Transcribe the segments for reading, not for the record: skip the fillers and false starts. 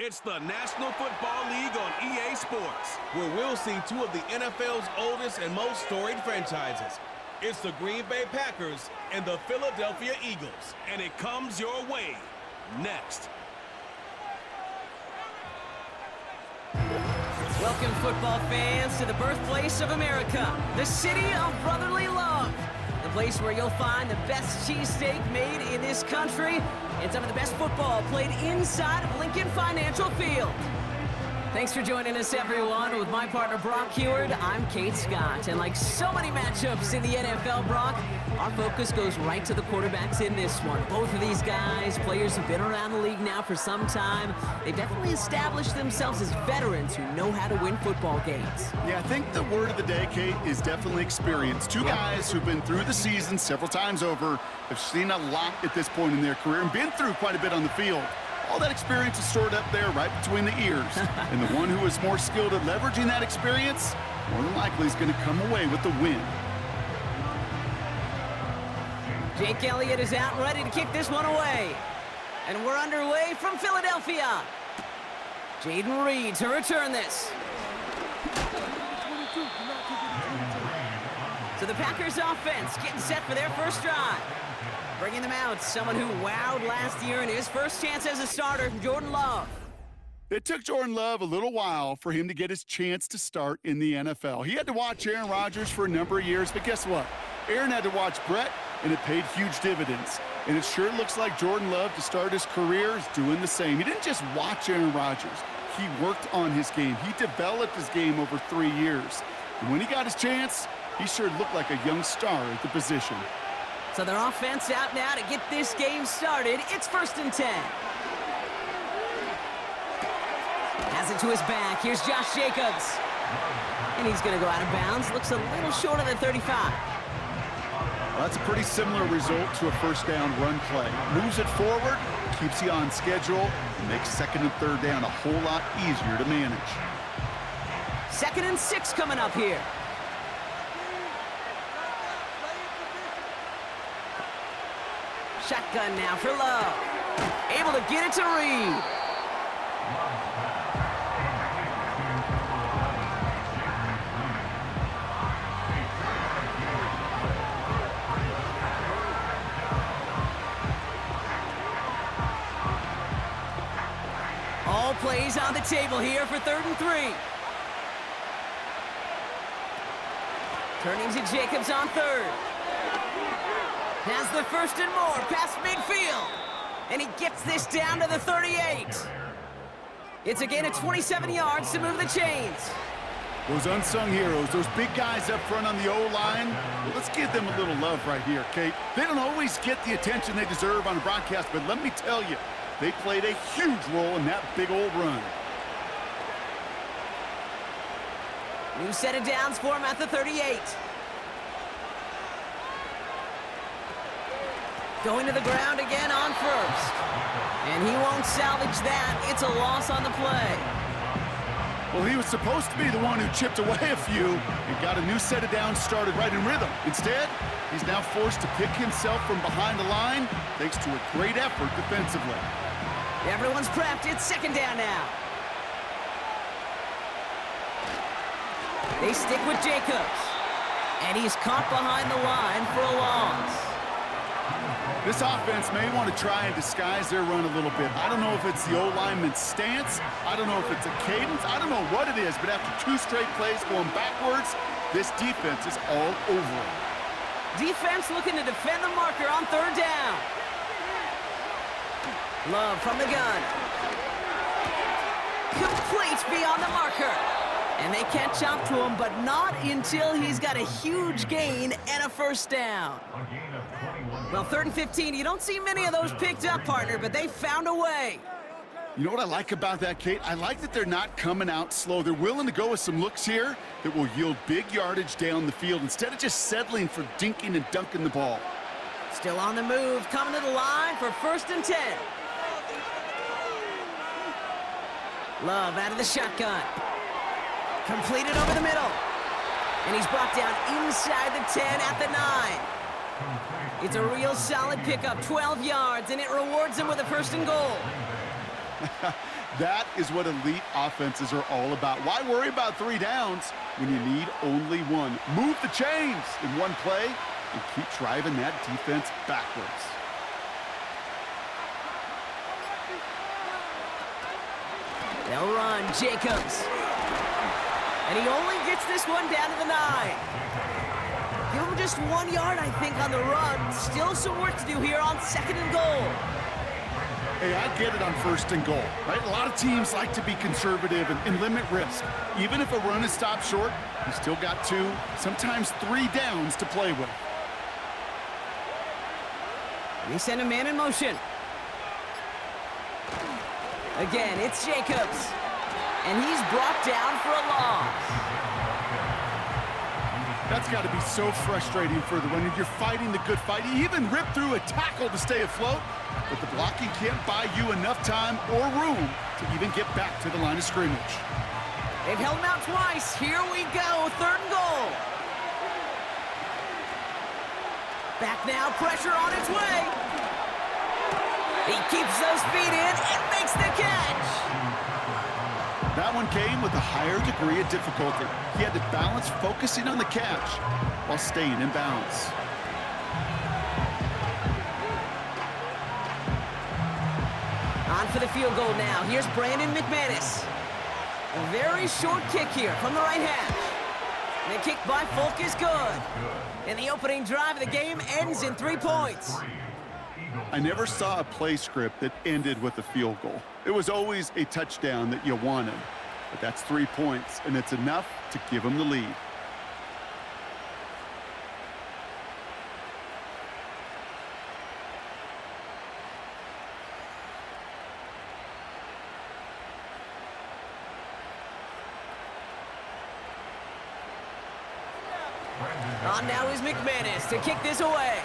It's the National Football League on EA Sports, where we'll see two of the NFL's oldest and most storied franchises. It's the Green Bay Packers and the Philadelphia Eagles, and it comes your way next. Welcome, football fans, to the birthplace of America, the city of brotherly love. The place where you'll find the best cheesesteak made in this country and some of the best football played inside of Lincoln Financial Field. Thanks for joining us, everyone. With my partner, Brock Heward, I'm Kate Scott. And like so many matchups in the NFL, Brock, our focus goes right to the quarterbacks in this one. Both of these guys, players who've been around the league now for some time. They've definitely established themselves as veterans who know how to win football games. Yeah, I think the word of the day, Kate, is definitely experience. Two guys who've been through the season several times over, have seen a lot at this point in their career, and been through quite a bit on the field. All that experience is stored up there right between the ears. And the one who is more skilled at leveraging that experience, more than likely is going to come away with the win. Jake Elliott is out and ready to kick this one away. And we're underway from Philadelphia. Jaden Reed to return this. So the Packers offense getting set for their first drive. Bringing them out, someone who wowed last year in his first chance as a starter, Jordan Love. It took Jordan Love a little while for him to get his chance to start in the NFL. He had to watch Aaron Rodgers for a number of years, but guess what? Aaron had to watch Brett, and it paid huge dividends. And it sure looks like Jordan Love, to start his career, is doing the same. He didn't just watch Aaron Rodgers. He worked on his game. He developed his game over 3 years. And when he got his chance, he sure looked like a young star at the position. So their offense out now to get this game started. It's 1st and 10. Has it to his back. Here's Josh Jacobs. And he's going to go out of bounds. Looks a little short of the 35. Well, that's a pretty similar result to a first down run play. Moves it forward, keeps you on schedule, and makes 2nd and 3rd down a whole lot easier to manage. 2nd and 6 coming up here. Shotgun now for Love. Able to get it to Reed. All plays on the table here for 3rd and 3. Turning to Jacobs on 3rd. Has the 1st and more past midfield. And he gets this down to the 38. It's a gain of 27 yards to move the chains. Those unsung heroes, those big guys up front on the O-line, well, let's give them a little love right here, Kate. They don't always get the attention they deserve on a broadcast, but let me tell you, they played a huge role in that big old run. New set of downs for him at the 38. Going to the ground again on 1st. And he won't salvage that. It's a loss on the play. Well, he was supposed to be the one who chipped away a few and got a new set of downs started right in rhythm. Instead, he's now forced to pick himself from behind the line thanks to a great effort defensively. Everyone's prepped. It's 2nd down now. They stick with Jacobs. And he's caught behind the line for a loss. This offense may want to try and disguise their run a little bit. I don't know if it's the O-lineman's stance. I don't know if it's a cadence. I don't know what it is, but after 2 straight plays going backwards, this defense is all over it. Defense looking to defend the marker on 3rd down. Love from the gun. Complete beyond the marker. And they catch up to him, but not until he's got a huge gain and a 1st down. Well, 3rd and 15, you don't see many of those picked up, partner, but they found a way. You know what I like about that, Kate? I like that they're not coming out slow. They're willing to go with some looks here that will yield big yardage down the field instead of just settling for dinking and dunking the ball. Still on the move, coming to the line for 1st and 10. Love out of the shotgun. Completed over the middle. And he's brought down inside the 10 at the 9. It's a real solid pickup, 12 yards, and it rewards him with a 1st and goal. That is what elite offenses are all about. Why worry about 3 downs when you need only 1? Move the chains in one play and keep driving that defense backwards. They'll run, Jacobs. And he only gets this one down to the 9. Give him just 1 yard, I think, on the run. Still some work to do here on 2nd and goal. Hey, I get it on 1st and goal, right? A lot of teams like to be conservative and limit risk. Even if a run is stopped short, you still got 2, sometimes 3 downs to play with. They send a man in motion. Again, it's Jacobs. And he's brought down for a loss. That's got to be so frustrating for the runner. You're fighting the good fight. You even rip through a tackle to stay afloat, but the blocking can't buy you enough time or room to even get back to the line of scrimmage. They've held him out twice. Here we go, 3rd and goal. Back now, pressure on its way. He keeps those feet in and makes the catch. That one came with a higher degree of difficulty. He had to balance focusing on the catch while staying in bounds. On for the field goal now. Here's Brandon McManus. A very short kick here from the right hash. And the kick by Folk is good. And the opening drive of the game ends in 3 points. I never saw a play script that ended with a field goal. It was always a touchdown that you wanted. But that's 3 points, and it's enough to give them the lead. On now is McManus to kick this away.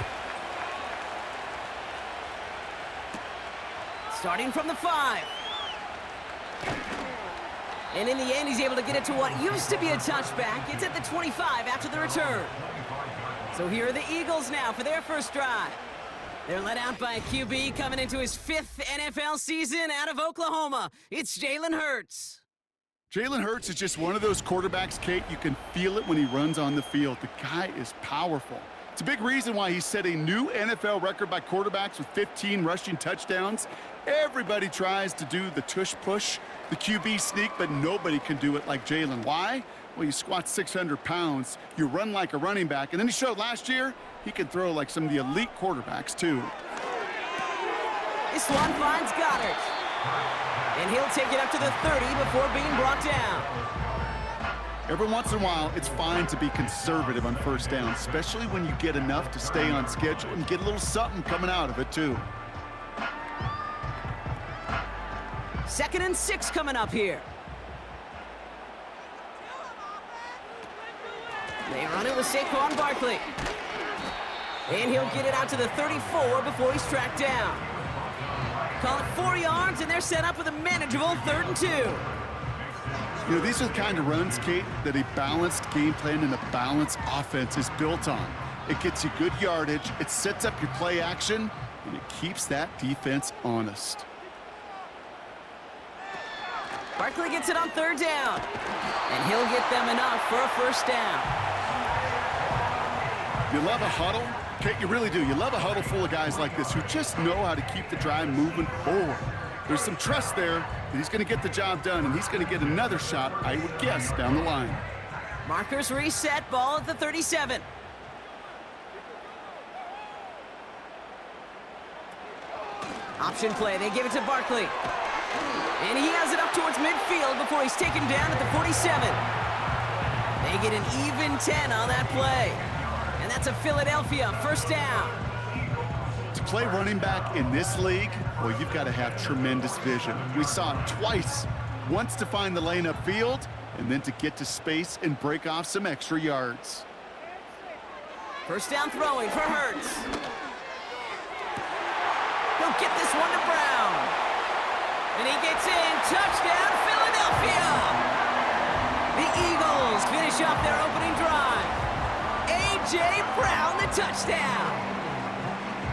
Starting from the 5. And in the end, he's able to get it to what used to be a touchback. It's at the 25 after the return. So here are the Eagles now for their first drive. They're led out by a QB coming into his 5th NFL season out of Oklahoma. It's Jalen Hurts. Jalen Hurts is just one of those quarterbacks, Kate, you can feel it when he runs on the field. The guy is powerful. It's a big reason why he set a new NFL record by quarterbacks with 15 rushing touchdowns. Everybody tries to do the tush push, the QB sneak, but nobody can do it like Jalen. Why? Well, you squat 600 pounds, you run like a running back, and then he showed last year he can throw like some of the elite quarterbacks too. This one finds Goddard. And he'll take it up to the 30 before being brought down. Every once in a while, it's fine to be conservative on 1st down, especially when you get enough to stay on schedule and get a little something coming out of it too. 2nd and 6 coming up here. They run it with Saquon Barkley. And he'll get it out to the 34 before he's tracked down. Call it 4 yards, and they're set up with a manageable 3rd and 2. You know, these are the kind of runs, Kate, that a balanced game plan and a balanced offense is built on. It gets you good yardage, it sets up your play action, and it keeps that defense honest. Barkley gets it on 3rd down, and he'll get them enough for a 1st down. You love a huddle? Kate, you really do. You love a huddle full of guys like this who just know how to keep the drive moving forward. There's some trust there that he's going to get the job done, and he's going to get another shot, I would guess, down the line. Markers reset, ball at the 37. Option play, they give it to Barkley. And he has it up towards midfield before he's taken down at the 47. They get an even 10 on that play. And that's a Philadelphia 1st down. To play running back in this league, well, you've got to have tremendous vision. We saw it twice. Once to find the lane upfield, and then to get to space and break off some extra yards. 1st down throwing for Hurts. He'll get this one to Brown. And he gets in. Touchdown, Philadelphia! The Eagles finish off their opening drive. A.J. Brown, the touchdown.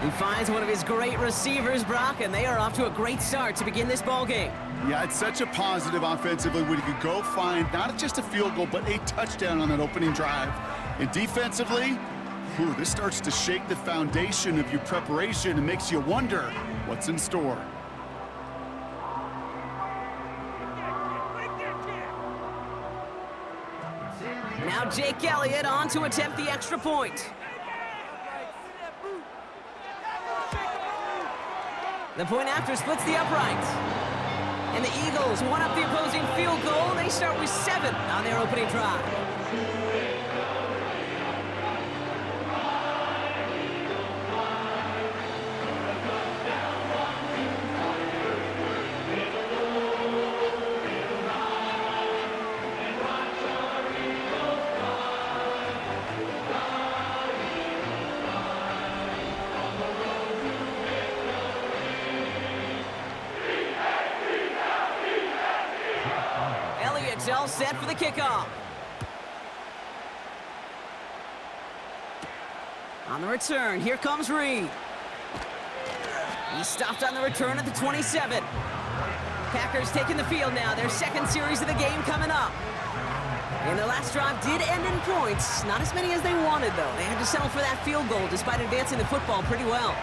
He finds one of his great receivers, Brock, and they are off to a great start to begin this ball game. Yeah, it's such a positive offensively when you can go find not just a field goal, but a touchdown on that opening drive. And defensively, this starts to shake the foundation of your preparation and makes you wonder what's in store. Now Jake Elliott on to attempt the extra point. The point after splits the uprights. And the Eagles one up the opposing field goal. They start with 7 on their opening drive. All set for the kickoff. On the return, here comes Reed. He stopped on the return at the 27. Packers taking the field now, their second series of the game coming up. And their last drive did end in points. Not as many as they wanted, though. They had to settle for that field goal despite advancing the football pretty well.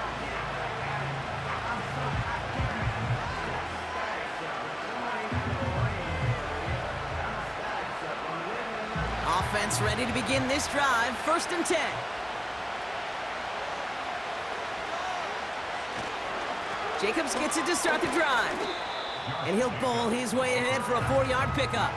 Offense ready to begin this drive. 1st and 10. Jacobs gets it to start the drive. And he'll bowl his way ahead for a 4-yard pickup.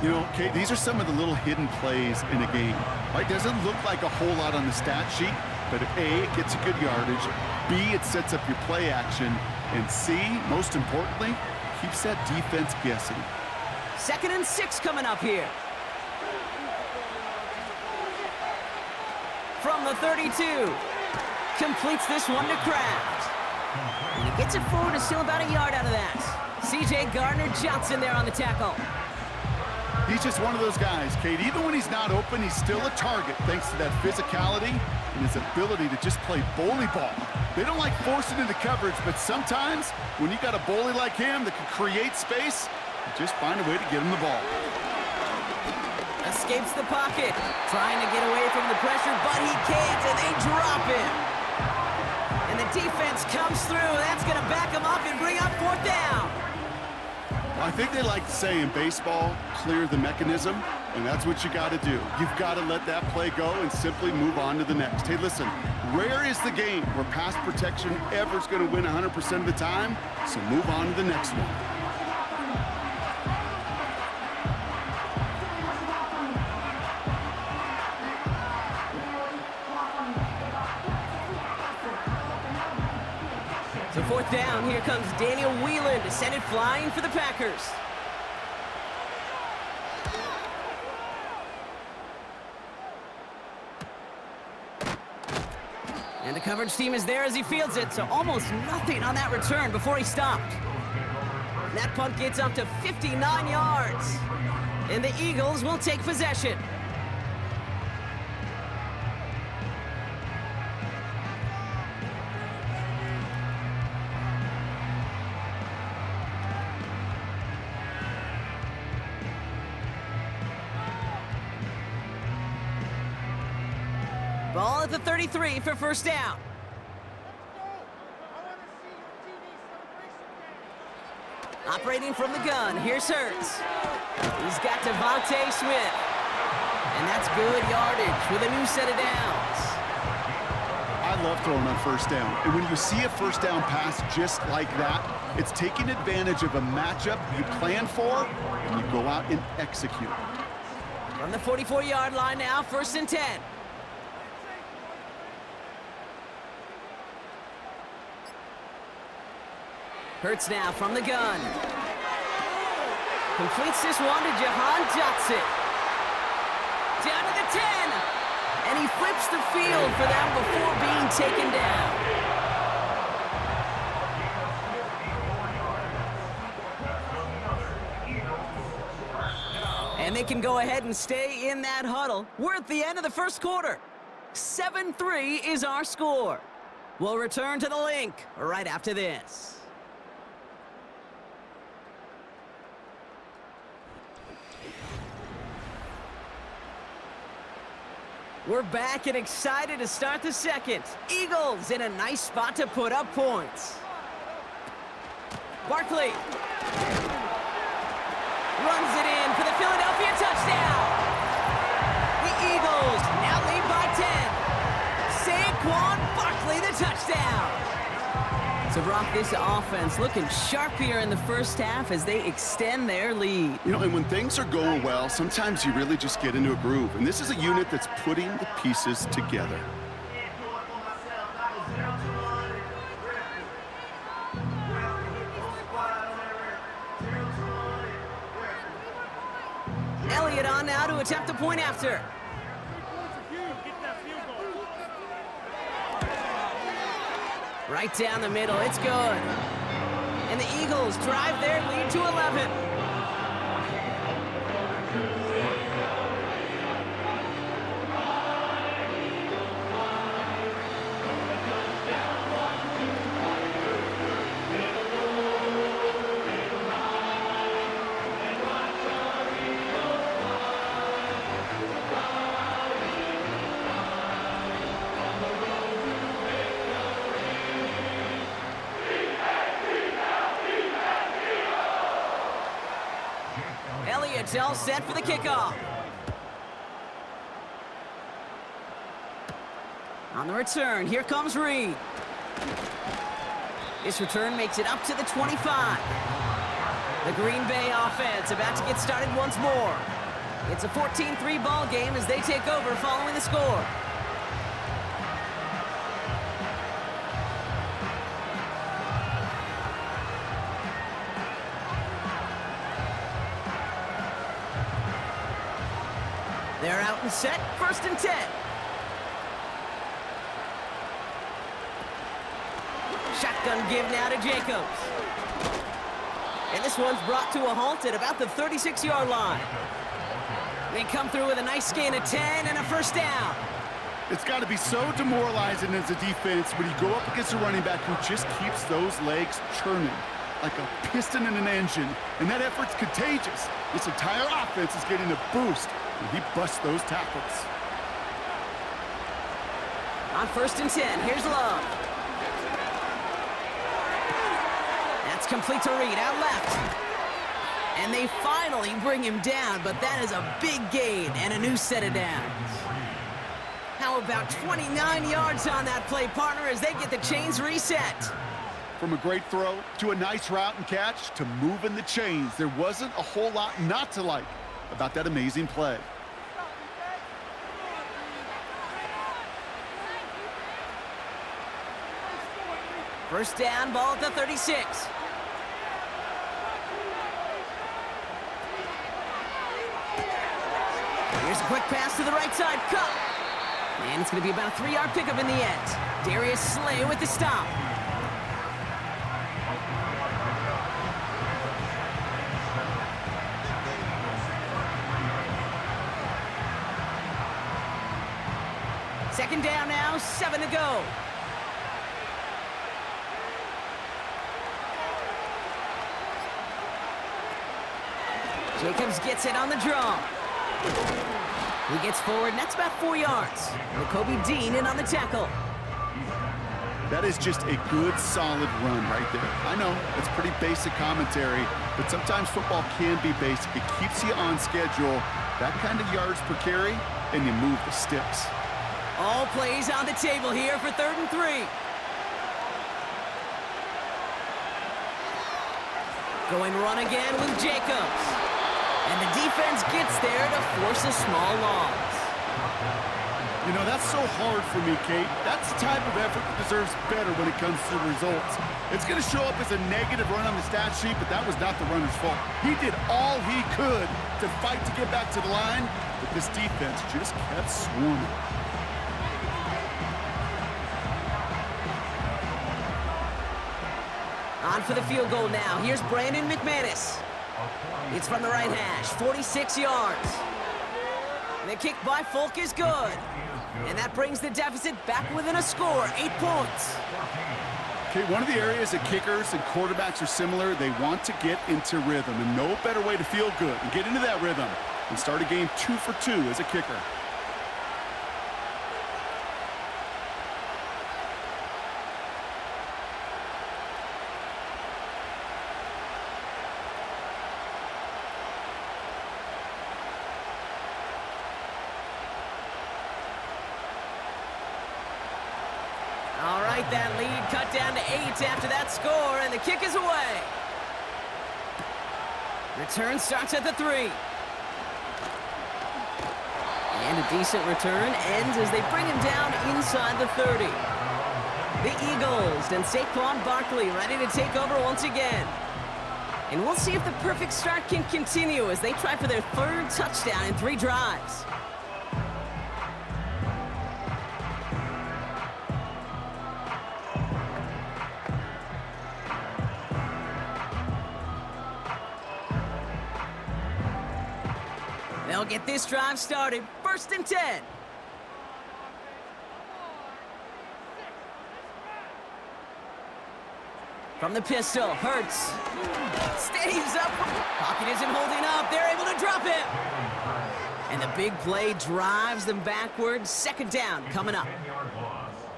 You know, Kate, these are some of the little hidden plays in a game. Right? Doesn't look like a whole lot on the stat sheet, but A, it gets you good yardage. B, it sets up your play action. And C, most importantly, keeps that defense guessing. 2nd and 6 coming up here. From the 32, completes this one to Kraft. And he gets it forward to still about a yard out of that. C.J. Gardner-Johnson there on the tackle. He's just one of those guys, Kate. Even when he's not open, he's still a target thanks to that physicality and his ability to just play bully ball. They don't like forcing into coverage, but sometimes when you got a bully like him that can create space, you just find a way to get him the ball. Escapes the pocket, trying to get away from the pressure, but he can't, and they drop him. And the defense comes through. That's going to back him up and bring up 4th down. I think they like to say in baseball, clear the mechanism, and that's what you got to do. You've got to let that play go and simply move on to the next. Hey, listen, rare is the game where pass protection ever is going to win 100% of the time, so move on to the next one. So 4th down, here comes Daniel Whelan to send it flying for the Packers. And the coverage team is there as he fields it, so almost nothing on that return before he stopped. And that punt gets up to 59 yards. And the Eagles will take possession. Ball at the 33 for 1st down. Operating from the gun, here's Hurts. He's got Devontae Smith. And that's good yardage with a new set of downs. I love throwing on 1st down. And when you see a 1st down pass just like that, it's taking advantage of a matchup you plan for, and you go out and execute. From the 44-yard line now, 1st and 10. Hurts now from the gun. Completes this one to Jahan Dotson. Down to the 10. And he flips the field for them before being taken down. And they can go ahead and stay in that huddle. We're at the end of the 1st quarter. 7-3 is our score. We'll return to the link right after this. We're back and excited to start the second. Eagles in a nice spot to put up points. Barkley runs it in for the Philadelphia touchdown. The Eagles now lead by 10. Saquon Barkley the touchdown. So Brock, this offense looking sharp here in the first half as they extend their lead. You know, and when things are going well, sometimes you really just get into a groove. And this is a unit that's putting the pieces together. Elliott on now to attempt the point after. Right down the middle, it's good. And the Eagles drive their lead to 11. Elliott's all set for the kickoff. On the return, here comes Reed. This return makes it up to the 25. The Green Bay offense about to get started once more. It's a 14-3 ball game as they take over following the score. They're out and set, 1st and 10. Shotgun give now to Jacobs. And this one's brought to a halt at about the 36-yard line. They come through with a nice gain of 10 and a first down. It's got to be so demoralizing as a defense when you go up against a running back who just keeps those legs churning like a piston in an engine. And that effort's contagious. This entire offense is getting a boost. He busts those tackles. On 1st and 10, here's Love. That's complete to Reed, out left. And they finally bring him down, but that is a big gain and a new set of downs. How about 29 yards on that play, partner, as they get the chains reset? From a great throw to a nice route and catch to moving the chains, there wasn't a whole lot not to like about that amazing play. First down, ball at the 36. Here's a quick pass to the right side, cut. And it's going to be about a 3-yard pickup in the end. Darius Slay with the stop. Second down now, 7 to go. Jacobs gets it on the draw. He gets forward, and that's about 4 yards. Kobe Dean in on the tackle. That is just a good, solid run right there. I know, it's pretty basic commentary, but sometimes football can be basic. It keeps you on schedule, that kind of yards per carry, and you move the sticks. All plays on the table here for 3rd and 3. Going run again with Jacobs. And the defense gets there to force a small loss. You know, that's so hard for me, Kate. That's the type of effort that deserves better when it comes to the results. It's going to show up as a negative run on the stat sheet, but that was not the runner's fault. He did all he could to fight to get back to the line, but this defense just kept swarming. On for the field goal now. Here's Brandon McManus. It's from the right hash, 46 yards. The kick by Folk is good. And that brings the deficit back within a score, 8 points. Okay, one of the areas that kickers and quarterbacks are similar, they want to get into rhythm, and no better way to feel good and get into that rhythm than start a game 2 for 2 as a kicker. All right, that lead cut down to 8 after that score, and the kick is away. Return starts at the 3. And a decent return ends as they bring him down inside the 30. The Eagles and Saquon Barkley ready to take over once again. And we'll see if the perfect start can continue as they try for their 3rd touchdown in 3 drives. They'll get this drive started. 1st and 10. From the pistol, Hurts. Stays up. Pocket isn't holding up. They're able to drop him. And the big play drives them backwards. 2nd down coming up.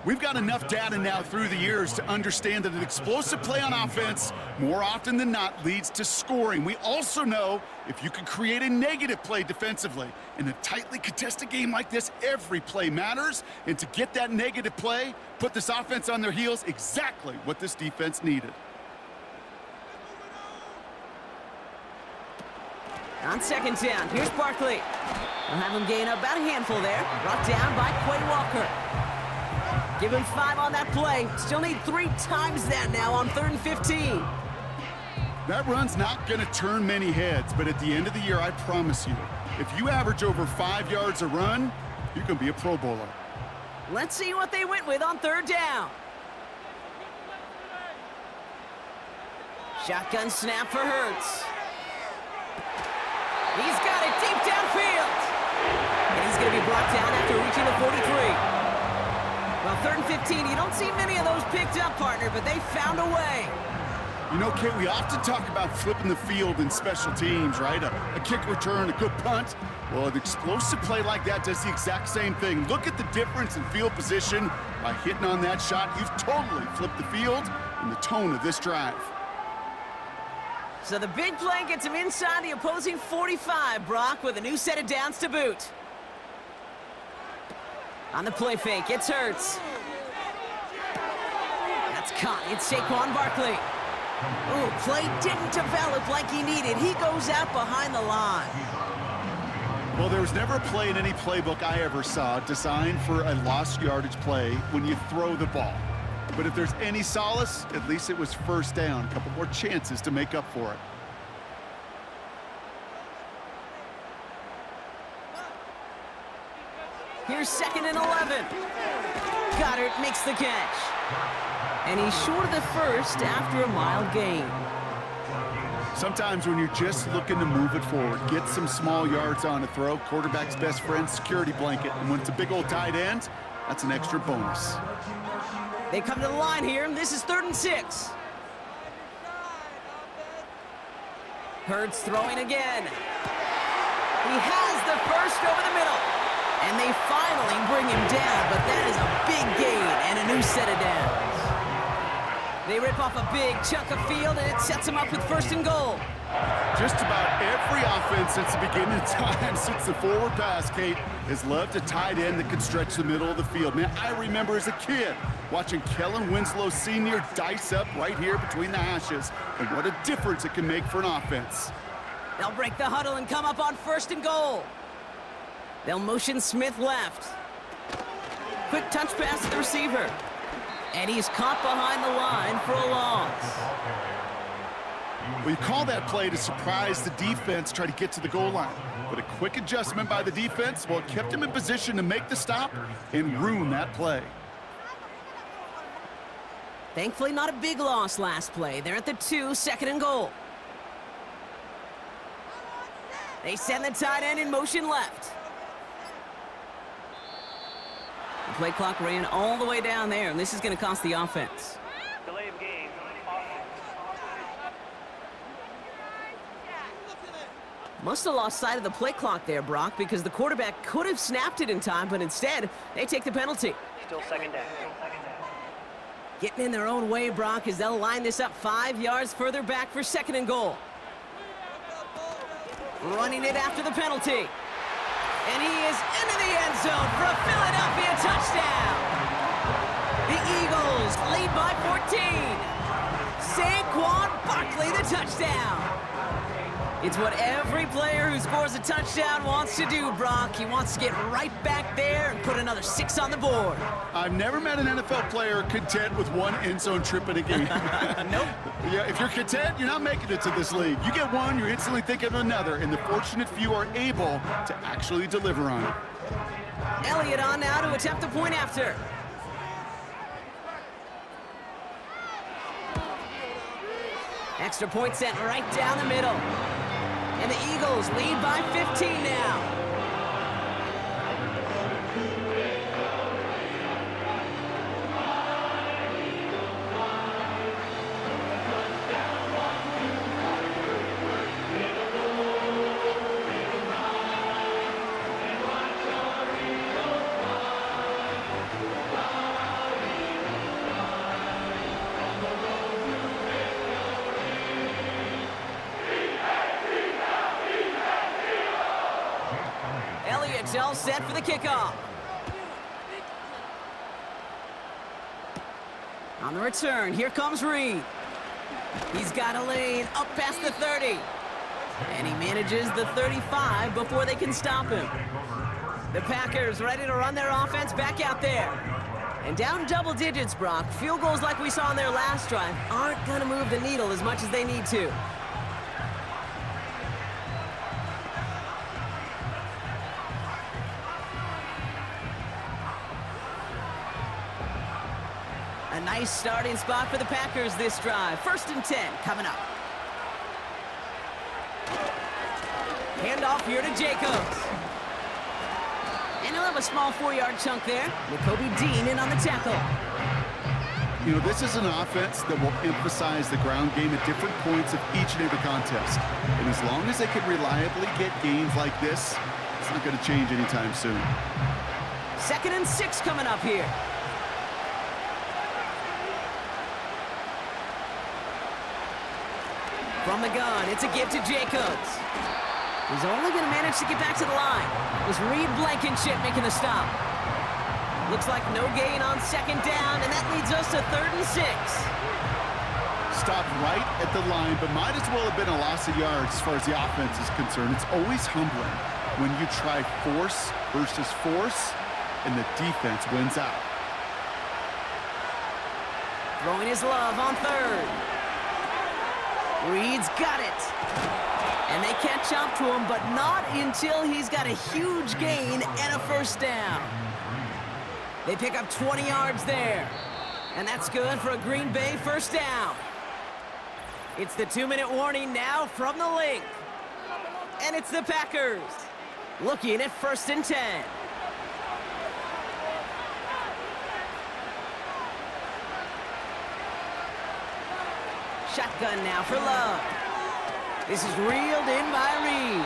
We've got enough data now through the years to understand that an explosive play on offense more often than not leads to scoring. We also know if you can create a negative play defensively in a tightly contested game like this, every play matters. And to get that negative play, put this offense on their heels, exactly what this defense needed. On 2nd down, here's Barkley. We'll have him gain about a handful there. Brought down by Quay Walker. Give him 5 on that play. Still need 3 times that now on 3rd and 15. That run's not going to turn many heads, but at the end of the year, I promise you, if you average over 5 yards a run, you can be a Pro Bowler. Let's see what they went with on 3rd down. Shotgun snap for Hurts. He's got it deep downfield. And he's going to be brought down after reaching the 43. Well, 3rd and 15, you don't see many of those picked up, partner, but they found a way. You know, Kate, we often talk about flipping the field in special teams, right? A kick return, a good punt. Well, an explosive play like that does the exact same thing. Look at the difference in field position. By hitting on that shot, you've totally flipped the field and the tone of this drive. So the big play gets him inside the opposing 45, Brock, with a new set of downs to boot. On the play fake, it's Hurts. That's caught. It's Saquon Barkley. Ooh, play didn't develop like he needed. He goes out behind the line. Well, there was never a play in any playbook I ever saw designed for a lost yardage play when you throw the ball. But if there's any solace, at least it was 1st down. A couple more chances to make up for it. Here's 2nd and 11. Goddard makes the catch. And he's short of the 1st after a mild gain. Sometimes when you're just looking to move it forward, get some small yards on a throw, quarterback's best friend, security blanket. And when it's a big old tight end, that's an extra bonus. They come to the line here, and this is 3rd and 6. Hurts throwing again. He has the 1st over the middle. And they finally bring him down, but that is a big gain and a new set of downs. They rip off a big chunk of field, and it sets them up with 1st and goal. Just about every offense since the beginning of time, since the forward pass, Kate, has loved a tight end that can stretch the middle of the field. Man, I remember as a kid watching Kellen Winslow Sr. dice up right here between the hashes, and what a difference it can make for an offense. They'll break the huddle and come up on 1st and goal. They'll motion Smith left. Quick touch pass to the receiver. And he's caught behind the line for a loss. Well, you call that play to surprise the defense, try to get to the goal line. But a quick adjustment by the defense, well, it kept him in position to make the stop and ruin that play. Thankfully, not a big loss last play. They're at the 2, 2nd and goal. They send the tight end in motion left. Play clock ran all the way down there, and this is going to cost the offense. Delay of game. Must have lost sight of the play clock there, Brock, because the quarterback could have snapped it in time, but instead, they take the penalty. Still second down. Getting in their own way, Brock, as they'll line this up 5 yards further back for 2nd and goal. Running it after the penalty. And he is into the end zone for a Philadelphia touchdown. The Eagles lead by 14. Saquon Barkley, the touchdown. It's what every player who scores a touchdown wants to do, Brock. He wants to get right back there and put another 6 on the board. I've never met an NFL player content with one end zone trip in a game. Nope. Yeah, if you're content, you're not making it to this league. You get one, you're instantly thinking of another, and the fortunate few are able to actually deliver on it. Elliott on now to attempt the point after. Extra point sent right down the middle. And the Eagles lead by 15 now. Elliott's all set for the kickoff. On the return, here comes Reed. He's got a lane up past the 30. And he manages the 35 before they can stop him. The Packers ready to run their offense back out there. And down double digits, Brock. Field goals like we saw on their last drive aren't going to move the needle as much as they need to. A nice starting spot for the Packers this drive. 1st and 10 coming up. Handoff here to Jacobs. And he'll have a small 4-yard chunk there. Jacoby Dean in on the tackle. You know, this is an offense that will emphasize the ground game at different points of each and every contest. And as long as they can reliably get gains like this, it's not going to change anytime soon. 2nd and 6 coming up here. From the gun, it's a give to Jacobs. He's only going to manage to get back to the line. It was Reed Blankenship making the stop. Looks like no gain on 2nd down, and that leads us to 3rd and 6. Stopped right at the line, but might as well have been a loss of yards as far as the offense is concerned. It's always humbling when you try force versus force, and the defense wins out. Throwing his love on 3rd. Reed's got it. And they catch up to him, but not until he's got a huge gain and a 1st down. They pick up 20 yards there. And that's good for a Green Bay 1st down. It's the 2-minute warning now from the link. And it's the Packers looking at 1st and 10. Shotgun now for Love. This is reeled in by Reed.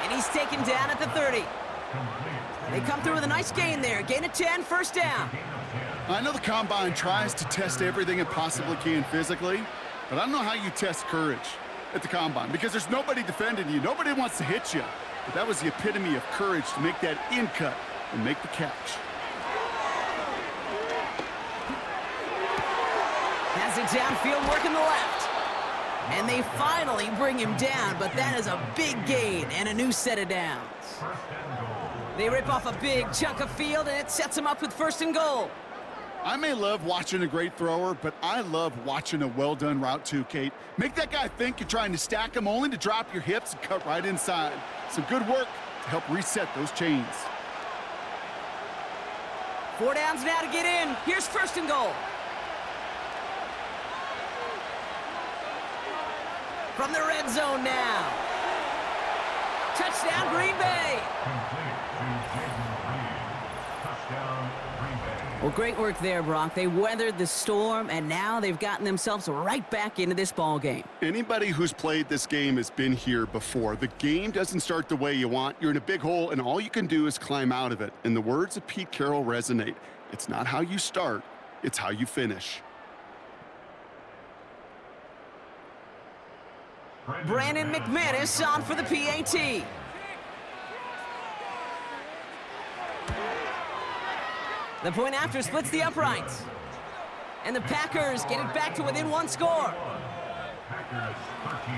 And he's taken down at the 30. They come through with a nice gain there. Gain of 10, 1st down. I know the Combine tries to test everything it possibly can physically, but I don't know how you test courage at the Combine because there's nobody defending you. Nobody wants to hit you. But that was the epitome of courage to make that in cut and make the catch. Has it downfield, working the left. And they finally bring him down, but that is a big gain and a new set of downs. They rip off a big chunk of field, and it sets them up with 1st and goal. I may love watching a great thrower, but I love watching a well-done route too, Kate. Make that guy think you're trying to stack him only to drop your hips and cut right inside. Some good work to help reset those chains. 4 downs now to get in. Here's 1st and goal. From the red zone now. Touchdown, Green Bay. Well, great work there, Brock. They weathered the storm, and now they've gotten themselves right back into this ball game. Anybody who's played this game has been here before. The game doesn't start the way you want. You're in a big hole, and all you can do is climb out of it. And the words of Pete Carroll resonate. It's not how you start, it's how you finish. Brandon McManus on for the PAT. The point after splits the uprights. And the Packers get it back to within one score. Packers 13.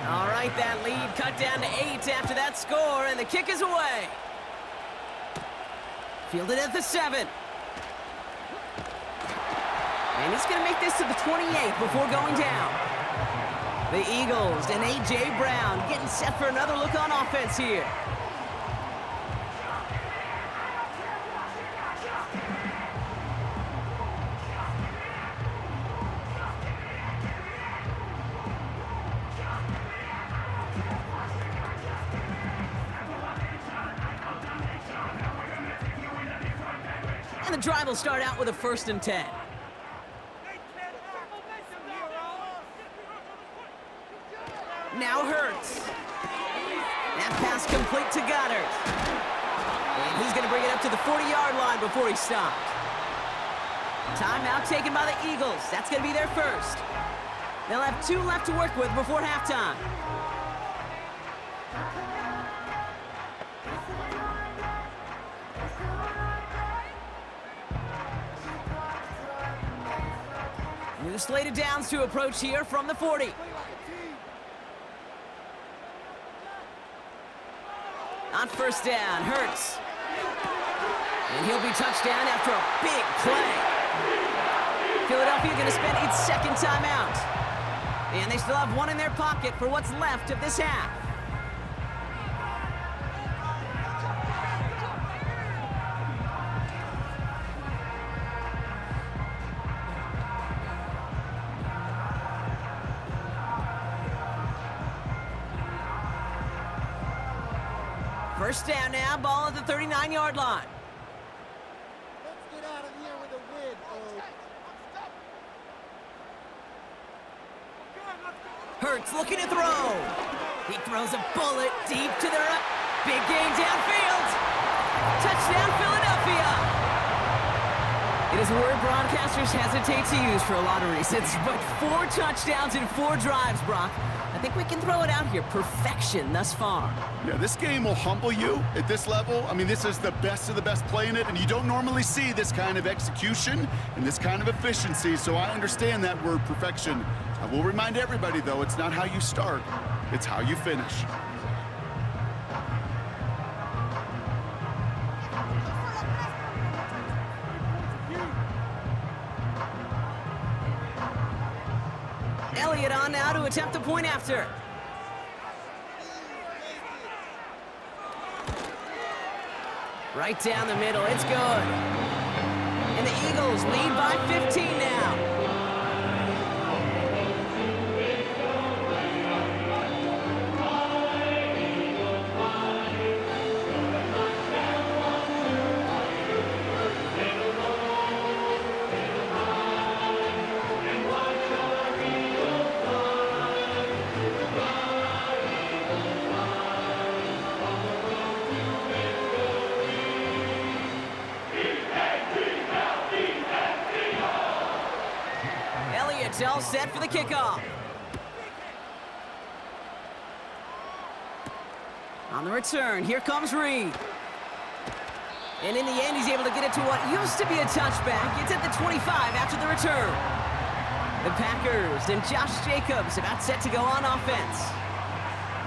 All right, that lead cut down to 8 after that score, and the kick is away. Fielded at the 7. And he's going to make this to the 28 before going down. The Eagles and A.J. Brown getting set for another look on offense here. And the drive will start out with a 1st and 10. Now Hurts. That pass complete to Goddard. And he's going to bring it up to the 40-yard line before he stopped. Timeout taken by the Eagles. That's going to be their first. They'll have 2 left to work with before halftime. New slated downs to approach here from the 40. On 1st down, Hurts. And he'll be touchdown after a big play. Philadelphia going to spend its 2nd timeout. And they still have 1 in their pocket for what's left of this half. First down now, ball at the 39-yard line. Let's get out of here with a win, Hurts looking to throw. He throws a bullet deep to the right. Big gain downfield. Touchdown, Philadelphia. It is a word broadcasters hesitate to use for a lot of reasons, but 4 touchdowns in 4 drives, Brock. I think we can throw it out here. Perfection thus far. Yeah, this game will humble you at this level. I mean, this is the best of the best playing it, and you don't normally see this kind of execution and this kind of efficiency, so I understand that word perfection. I will remind everybody, though, it's not how you start, it's how you finish. Elliott on now to attempt the point after. Right down the middle, it's good. And the Eagles lead by 15 now. Elliott's all set for the kickoff. On the return, here comes Reed. And in the end, he's able to get it to what used to be a touchback. It's at the 25 after the return. The Packers and Josh Jacobs about set to go on offense.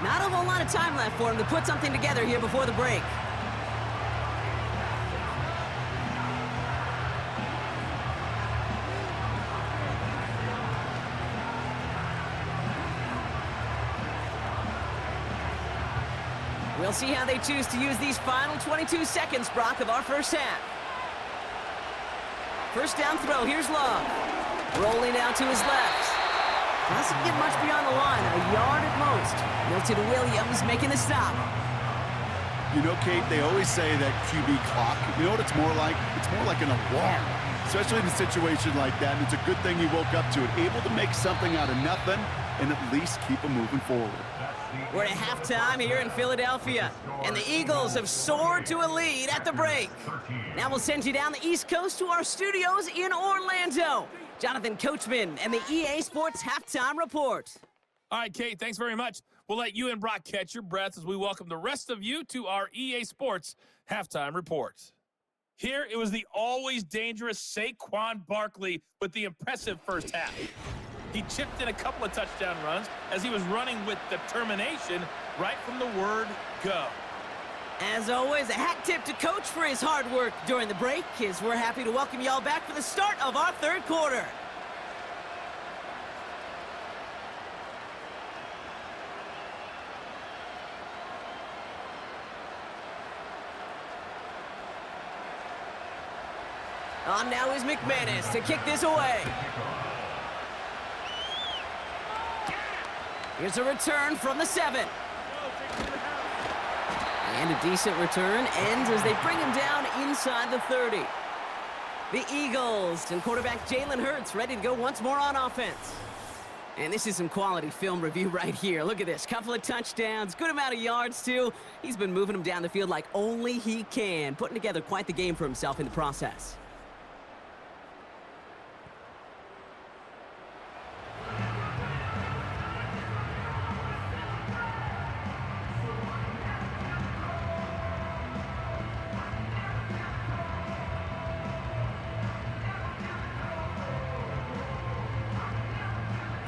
Not a whole lot of time left for him to put something together here before the break. We'll see how they choose to use these final 22 seconds, Brock, of our first half. First down throw, here's Love. Rolling out to his left. Doesn't get much beyond the line, a yard at most. Milton Williams making the stop. You know, Kate, they always say that QB clock, you know what it's more like? It's more like an alarm, especially in a situation like that. And it's a good thing he woke up to it, able to make something out of nothing and at least keep him moving forward. We're at halftime here in Philadelphia, and the Eagles have soared to a lead at the break. Now we'll send you down the East Coast to our studios in Orlando. Jonathan Coachman and the EA Sports Halftime Report. All right, Kate, thanks very much. We'll let you and Brock catch your breath as we welcome the rest of you to our EA Sports Halftime Report. Here, it was the always dangerous Saquon Barkley with the impressive first half. He chipped in a couple of touchdown runs as he was running with determination right from the word go. As always, a hat tip to Coach for his hard work during the break, as we're happy to welcome y'all back for the start of our third quarter. On now is McManus to kick this away. Here's a return from the 7. And a decent return ends as they bring him down inside the 30. The Eagles and quarterback Jalen Hurts ready to go once more on offense. And this is some quality film review right here. Look at this. Couple of touchdowns, good amount of yards too. He's been moving them down the field like only he can, putting together quite the game for himself in the process.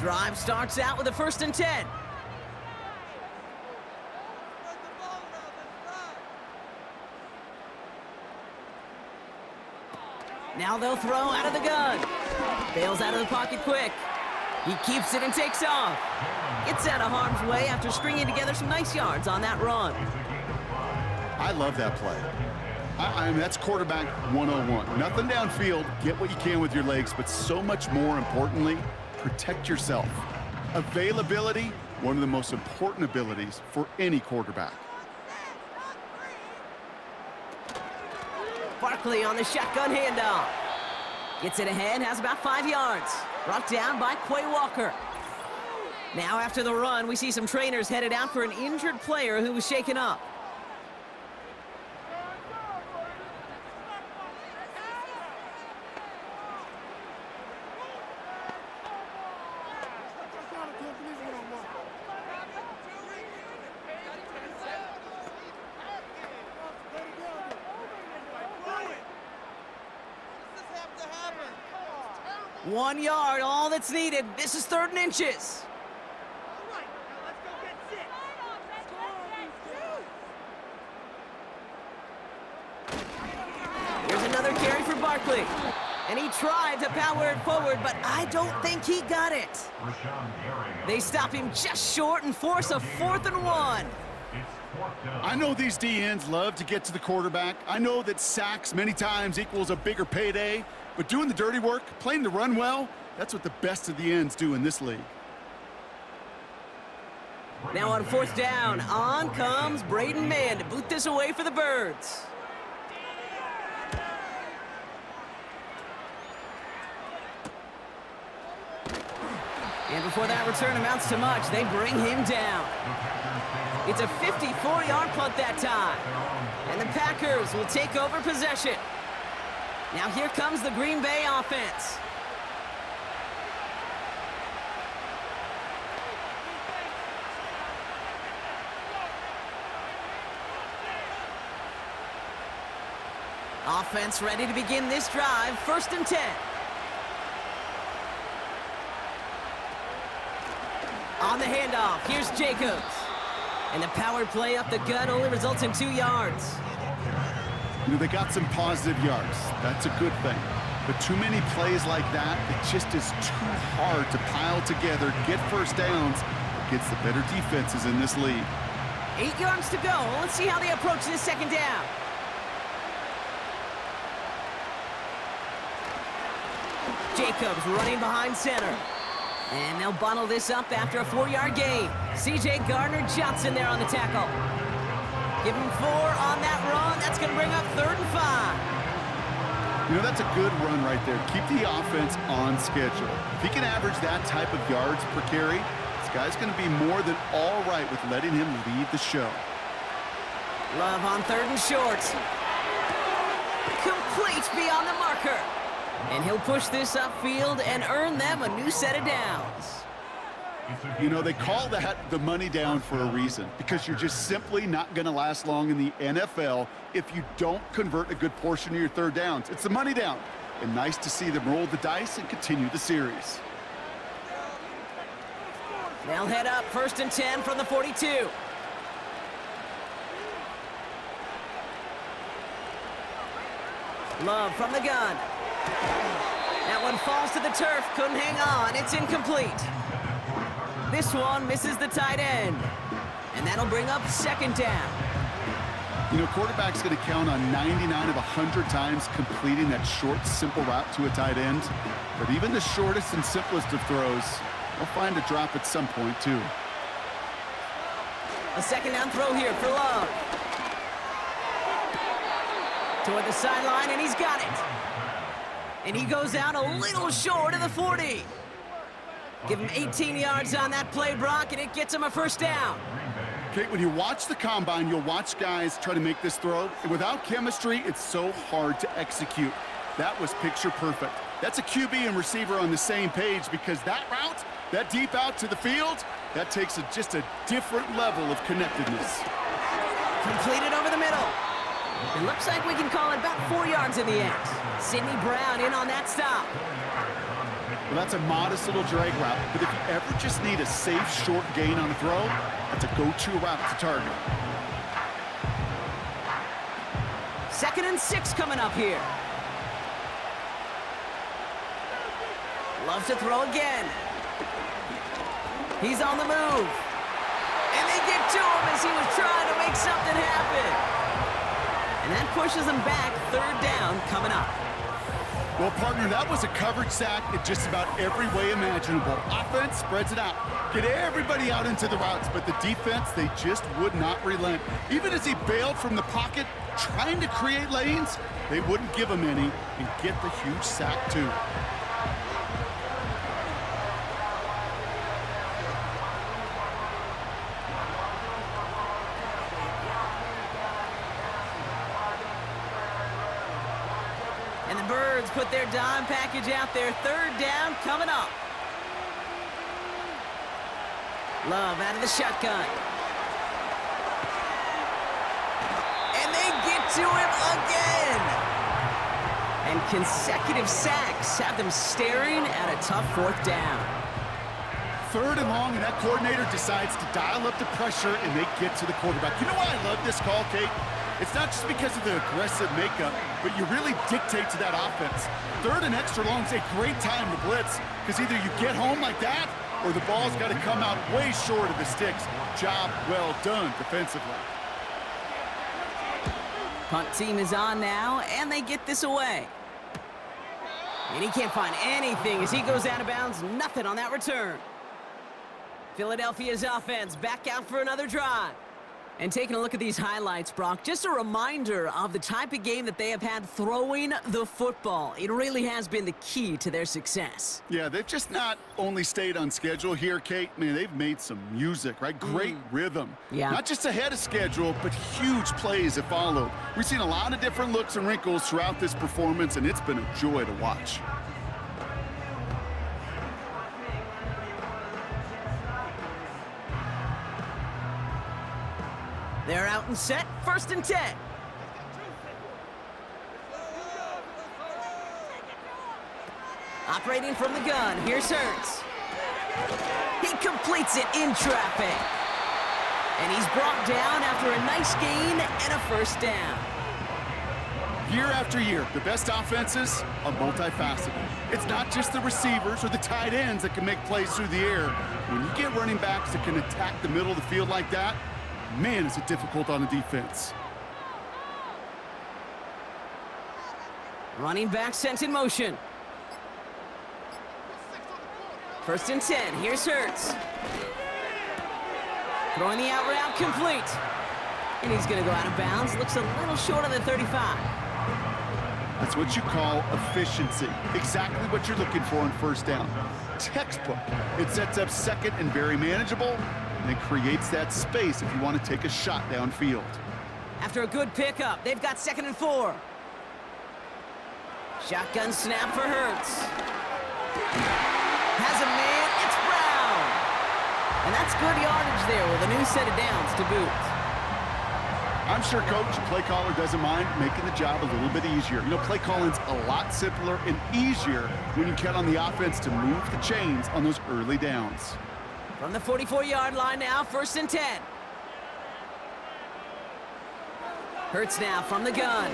Drive starts out with a 1st and 10. Now they'll throw out of the gun. Bails out of the pocket quick. He keeps it and takes off. Gets out of harm's way after stringing together some nice yards on that run. I love that play. I mean, that's quarterback 101. Nothing downfield, get what you can with your legs, but so much more importantly, protect yourself. Availability, one of the most important abilities for any quarterback. Barkley on the shotgun handoff. Gets it ahead, has about 5 yards. Brought down by Quay Walker. Now after the run, we see some trainers headed out for an injured player who was shaken up. One yard, all that's needed. This is 3rd and inches. Here's another carry for Barkley. And he tried to power it forward, but I don't think he got it. They stop him just short and force a 4th and 1. I know these DNs love to get to the quarterback. I know that sacks many times equals a bigger payday, but doing the dirty work, playing the run well, that's what the best of the ends do in this league. Now on 4th down, on comes Braden Mann to boot this away for the Birds. And before that return amounts to much, they bring him down. It's a 54-yard punt that time. And the Packers will take over possession. Now here comes the Green Bay offense. Offense ready to begin this drive, 1st and 10. On the handoff, here's Jacobs. And the power play up the gut only results in 2 yards. You know, they got some positive yards. That's a good thing. But too many plays like that, it just is too hard to pile together, get first downs against the better defenses in this league. 8 yards to go. Let's see how they approach this second down. Jacobs running behind center. And they'll bundle this up after a 4-yard gain. C.J. Gardner-Johnson there on the tackle. Give him 4 on that run. That's going to bring up 3rd and 5. You know, that's a good run right there. Keep the offense on schedule. If he can average that type of yards per carry, this guy's going to be more than all right with letting him lead the show. Love on 3rd and short. Complete beyond the marker. And he'll push this upfield and earn them a new set of downs. You know, they call that the money down for a reason, because you're just simply not going to last long in the NFL if you don't convert a good portion of your 3rd downs. It's the money down. And nice to see them roll the dice and continue the series. They'll head up 1st and 10 from the 42. Love from the gun. That one falls to the turf. Couldn't hang on. It's incomplete. This one misses the tight end. And that'll bring up 2nd down. You know, quarterback's going to count on 99 of 100 times completing that short, simple route to a tight end. But even the shortest and simplest of throws, they'll find a drop at some point, too. A 2nd down throw here for Love. Toward the sideline, and he's got it. And he goes out a little short of the 40. Give him 18 yards on that play, Brock, and it gets him a 1st down. Kate, when you watch the combine, you'll watch guys try to make this throw. And without chemistry, it's so hard to execute. That was picture perfect. That's a QB and receiver on the same page, because that route, that deep out to the field, that takes just a different level of connectedness. Completed over the middle. It looks like we can call it about 4 yards in the end. Sidney Brown in on that stop. Well, that's a modest little drag route, but if you ever just need a safe, short gain on a throw, that's a go-to route to target. 2nd and 6 coming up here. Loves to throw again. He's on the move. And they get to him as he was trying to make something happen. And that pushes him back. 3rd down coming up. Well, partner, that was a coverage sack in just about every way imaginable. Offense spreads it out. Get everybody out into the routes, but the defense, they just would not relent. Even as he bailed from the pocket, trying to create lanes, they wouldn't give him any and get the huge sack, too. And the Birds put their dime package out there. 3rd down coming up. Love out of the shotgun. And they get to him again. And consecutive sacks have them staring at a tough 4th down. 3rd and long, and that coordinator decides to dial up the pressure, and they get to the quarterback. You know why I love this call, Kate? It's not just because of the aggressive makeup, but you really dictate to that offense. 3rd and extra long is a great time to blitz, because either you get home like that, or the ball's got to come out way short of the sticks. Job well done defensively. Punt team is on now, and they get this away. And he can't find anything as he goes out of bounds. Nothing on that return. Philadelphia's offense back out for another drive. And taking a look at these highlights, Brock, just a reminder of the type of game that they have had throwing the football. It really has been the key to their success. Yeah, they've just not only stayed on schedule here, Kate. Man, they've made some music, right? Great rhythm. Yeah. Not just ahead of schedule, but huge plays have followed. We've seen a lot of different looks and wrinkles throughout this performance, and it's been a joy to watch. They're out and set. 1st and 10. Operating from the gun. Here's Hurts. He completes it in traffic. And he's brought down after a nice gain and a 1st down. Year after year, the best offenses are multifaceted. It's not just the receivers or the tight ends that can make plays through the air. When you get running backs that can attack the middle of the field like that, Man, is it difficult on the defense. Running back sent in motion. 1st and 10. Here's Hurts. Throwing the out route complete. And he's going to go out of bounds. Looks a little short of the 35. That's what you call efficiency. Exactly what you're looking for on 1st down. Textbook. It sets up 2nd and very manageable, and it creates that space if you want to take a shot downfield. After a good pickup, they've got 2nd and 4. Shotgun snap for Hurts. Has a man, it's Brown. And that's good yardage there with a new set of downs to boot. I'm sure coach, play caller doesn't mind making the job a little bit easier. You know, play calling's a lot simpler and easier when you count on the offense to move the chains on those early downs. From the 44-yard line now, 1st and 10. Hurts now from the gun.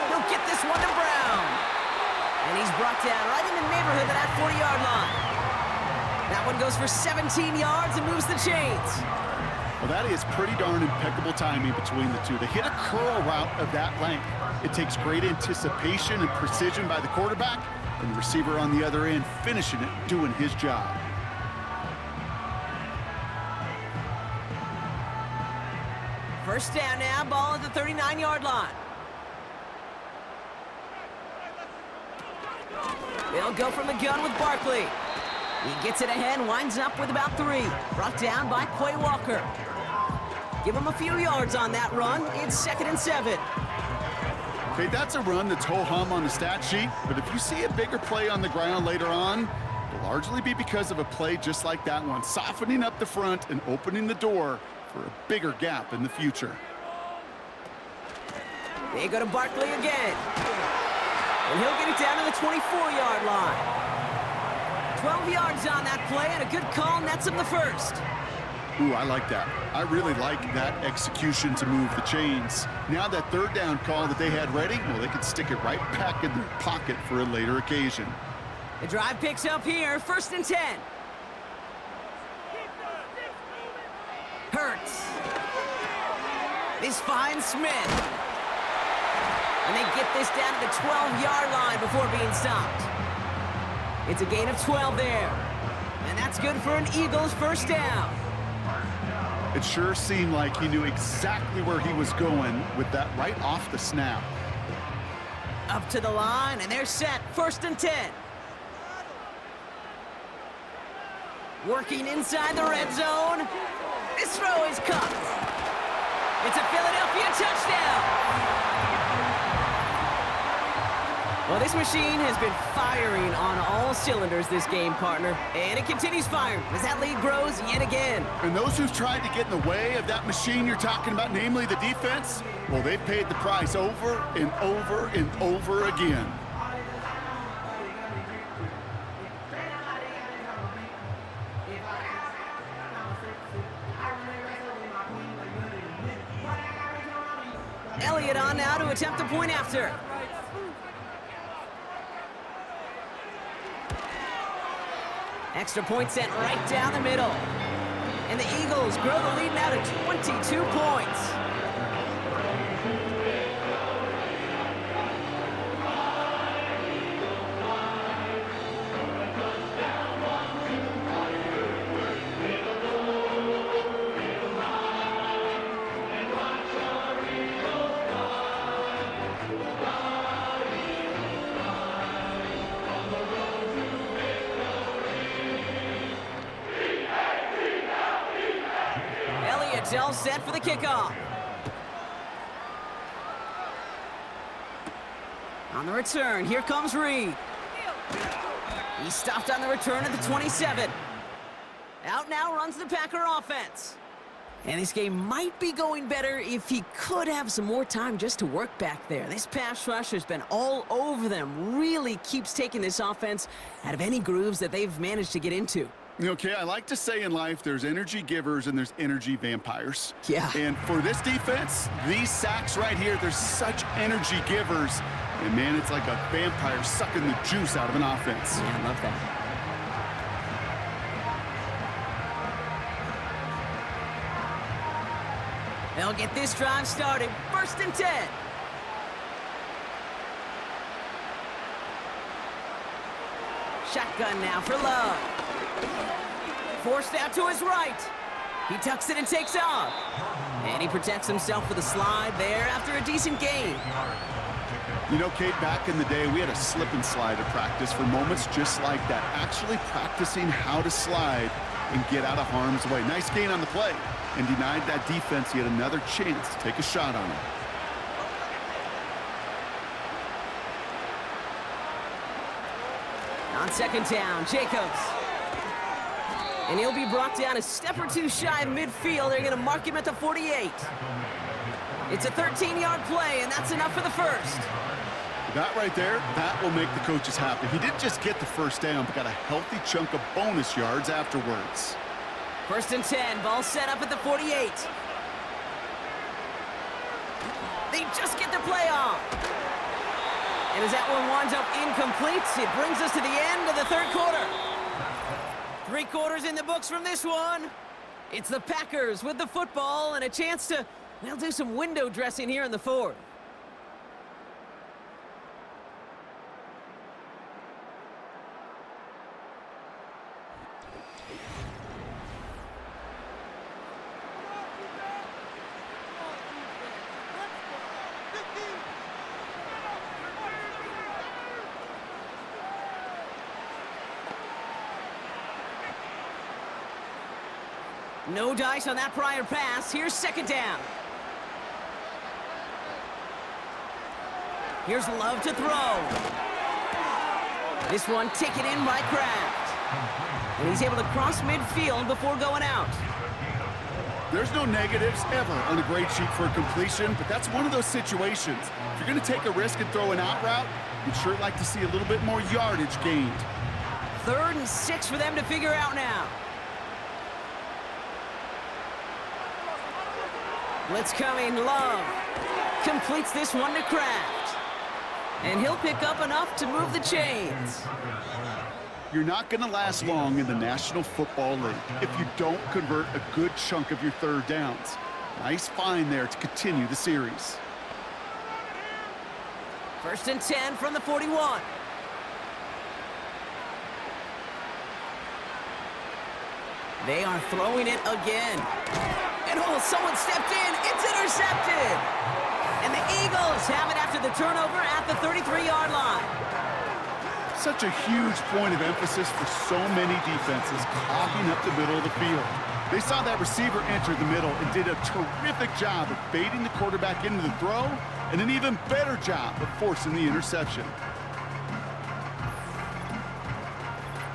He'll get this one to Brown. And he's brought down right in the neighborhood of that 40-yard line. That one goes for 17 yards and moves the chains. Well, that is pretty darn impeccable timing between the two. To hit a curl route of that length, it takes great anticipation and precision by the quarterback, and the receiver on the other end finishing it, doing his job. First down now, ball at the 39-yard line. They'll go from the gun with Barkley. He gets it ahead, winds up with about 3. Brought down by Quay Walker. Give him a few yards on that run. It's 2nd and 7. Okay, that's a run that's ho-hum on the stat sheet, but if you see a bigger play on the ground later on, it'll largely be because of a play just like that one, softening up the front and opening the door for a bigger gap in the future. They go to Barkley again. And he'll get it down to the 24-yard line. 12 yards on that play, and a good call nets him the 1st. Ooh, I like that. I really like that execution to move the chains. Now that 3rd down call that they had ready, well, they could stick it right back in their pocket for a later occasion. The drive picks up here, 1st and 10. Hurts. This finds Smith. And they get this down to the 12-yard line before being stopped. It's a gain of 12 there. And that's good for an Eagles 1st down. It sure seemed like he knew exactly where he was going with that right off the snap. Up to the line, and they're set. 1st and 10. Working inside the red zone. This throw is caught. It's a Philadelphia touchdown. Well, this machine has been firing on all cylinders this game, partner. And it continues firing as that lead grows yet again. And those who've tried to get in the way of that machine you're talking about, namely the defense, well, they've paid the price over and over and over again. Elliott on now to attempt a point after. Extra point sent right down the middle. And the Eagles grow the lead now to 22 points. Elliott's all set for the kickoff. On the return, here comes Reed. He stopped on the return at the 27. Out now runs the Packer offense. And this game might be going better if he could have some more time just to work back there. This pass rush has been all over them. Really keeps taking this offense out of any grooves that they've managed to get into. Okay, I like to say in life there's energy givers and there's energy vampires. Yeah. And for this defense, these sacks right here, there's such energy givers. And man, it's like a vampire sucking the juice out of an offense. Yeah, I love that. They'll get this drive started. 1st and 10. Shotgun now for Love. Forced out to his right. He tucks it and takes off. And he protects himself with a slide there after a decent gain. You know, Kate, back in the day, we had a slip and slide at practice for moments just like that. Actually practicing how to slide and get out of harm's way. Nice gain on the play. And denied that defense yet another chance to take a shot on him. On 2nd down, Jacobs. And he'll be brought down a step or two shy of midfield. They're going to mark him at the 48. It's a 13-yard play, and that's enough for the first. That right there, that will make the coaches happy. He didn't just get the first down, but got a healthy chunk of bonus yards afterwards. 1st and 10, ball set up at the 48. They just get the play off. And as that one winds up incomplete, it brings us to the end of the 3rd quarter. 3 quarters in the books from this one. It's the Packers with the football and a chance to, well, do some window dressing here in the 4th. No dice on that prior pass. Here's 2nd down. Here's Love to throw. This one taken in by Kraft. And he's able to cross midfield before going out. There's no negatives ever on a grade sheet for a completion, but that's one of those situations. If you're going to take a risk and throw an out route, you'd sure like to see a little bit more yardage gained. 3rd and 6 for them to figure out now. Blitz coming, Love. Completes this one to Kraft. And he'll pick up enough to move the chains. You're not going to last long in the National Football League if you don't convert a good chunk of your 3rd downs. Nice find there to continue the series. 1st and 10 from the 41. They are throwing it again. And oh, someone stepped in. It's intercepted. And the Eagles have it after the turnover at the 33-yard line. Such a huge point of emphasis for so many defenses clogging up the middle of the field. They saw that receiver enter the middle and did a terrific job of baiting the quarterback into the throw, and an even better job of forcing the interception.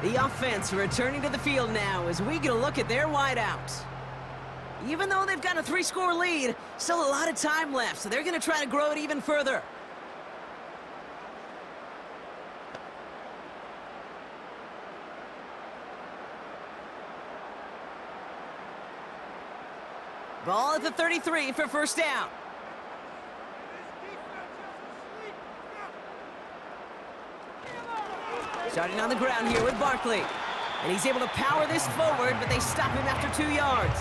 The offense returning to the field now as we get a look at their wideouts. Even though they've got a 3-score lead, still a lot of time left, so they're going to try to grow it even further. Ball at the 33 for 1st down. Starting on the ground here with Barkley. And he's able to power this forward, but they stop him after 2 yards.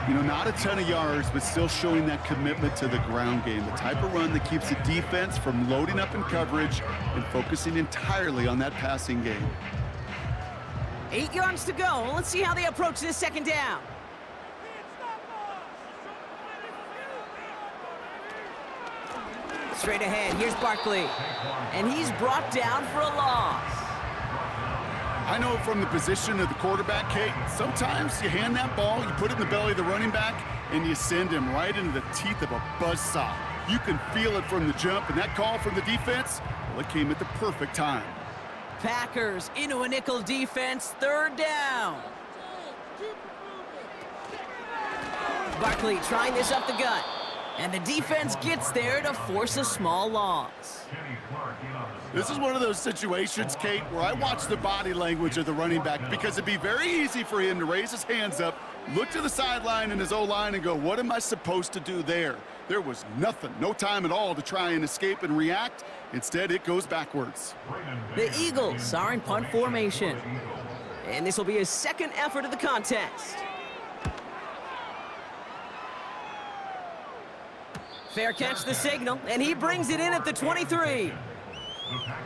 You know, not a ton of yards, but still showing that commitment to the ground game. The type of run that keeps the defense from loading up in coverage and focusing entirely on that passing game. 8 yards to go. Let's see how they approach this 2nd down. Straight ahead, here's Barkley. And he's brought down for a loss. I know from the position of the quarterback, Kate, sometimes you hand that ball, you put it in the belly of the running back, and you send him right into the teeth of a buzzsaw. You can feel it from the jump, and that call from the defense, well, it came at the perfect time. Packers into a nickel defense, 3rd down. Barkley trying this up the gut. And the defense gets there to force a small loss. This is one of those situations, Kate, where I watch the body language of the running back because it'd be very easy for him to raise his hands up, look to the sideline and his O-line and go, what am I supposed to do there? There was nothing, no time at all to try and escape and react. Instead, it goes backwards. The Eagles are in punt formation. And this will be a 2nd effort of the contest. Fair catch the signal, and he brings it in at the 23.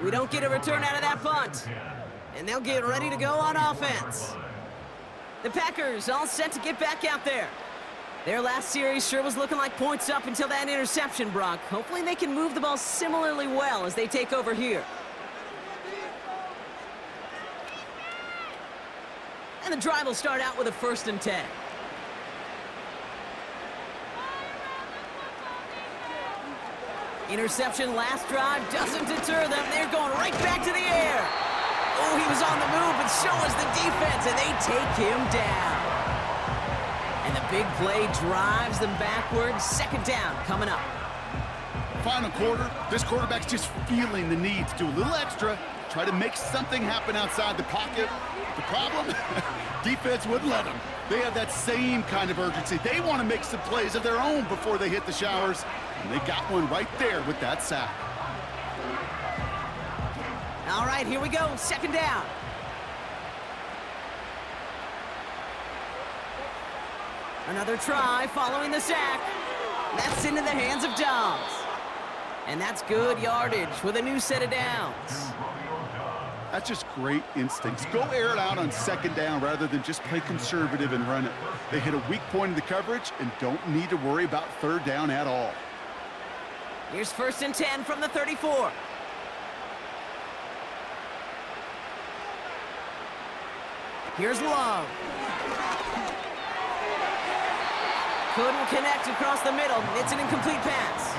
We don't get a return out of that punt. And they'll get ready to go on offense. The Packers all set to get back out there. Their last series sure was looking like points up until that interception, Brock. Hopefully they can move the ball similarly well as they take over here. And the drive will start out with a 1st and 10. Interception last drive doesn't deter them. They're going right back to the air. Oh, he was on the move, but so was the defense, and they take him down. And the big play drives them backwards. 2nd down coming up. Final quarter, this quarterback's just feeling the need to do a little extra, try to make something happen outside the pocket. The problem? Defense wouldn't let them. They have that same kind of urgency. They want to make some plays of their own before they hit the showers, and they got one right there with that sack. All right, here we go. 2nd down. Another try following the sack. That's into the hands of Dobbs. And that's good yardage with a new set of downs. That's just great instincts. Go air it out on 2nd down rather than just play conservative and run it. They hit a weak point in the coverage and don't need to worry about 3rd down at all. Here's 1st and 10 from the 34. Here's Love. Couldn't connect across the middle. It's an incomplete pass.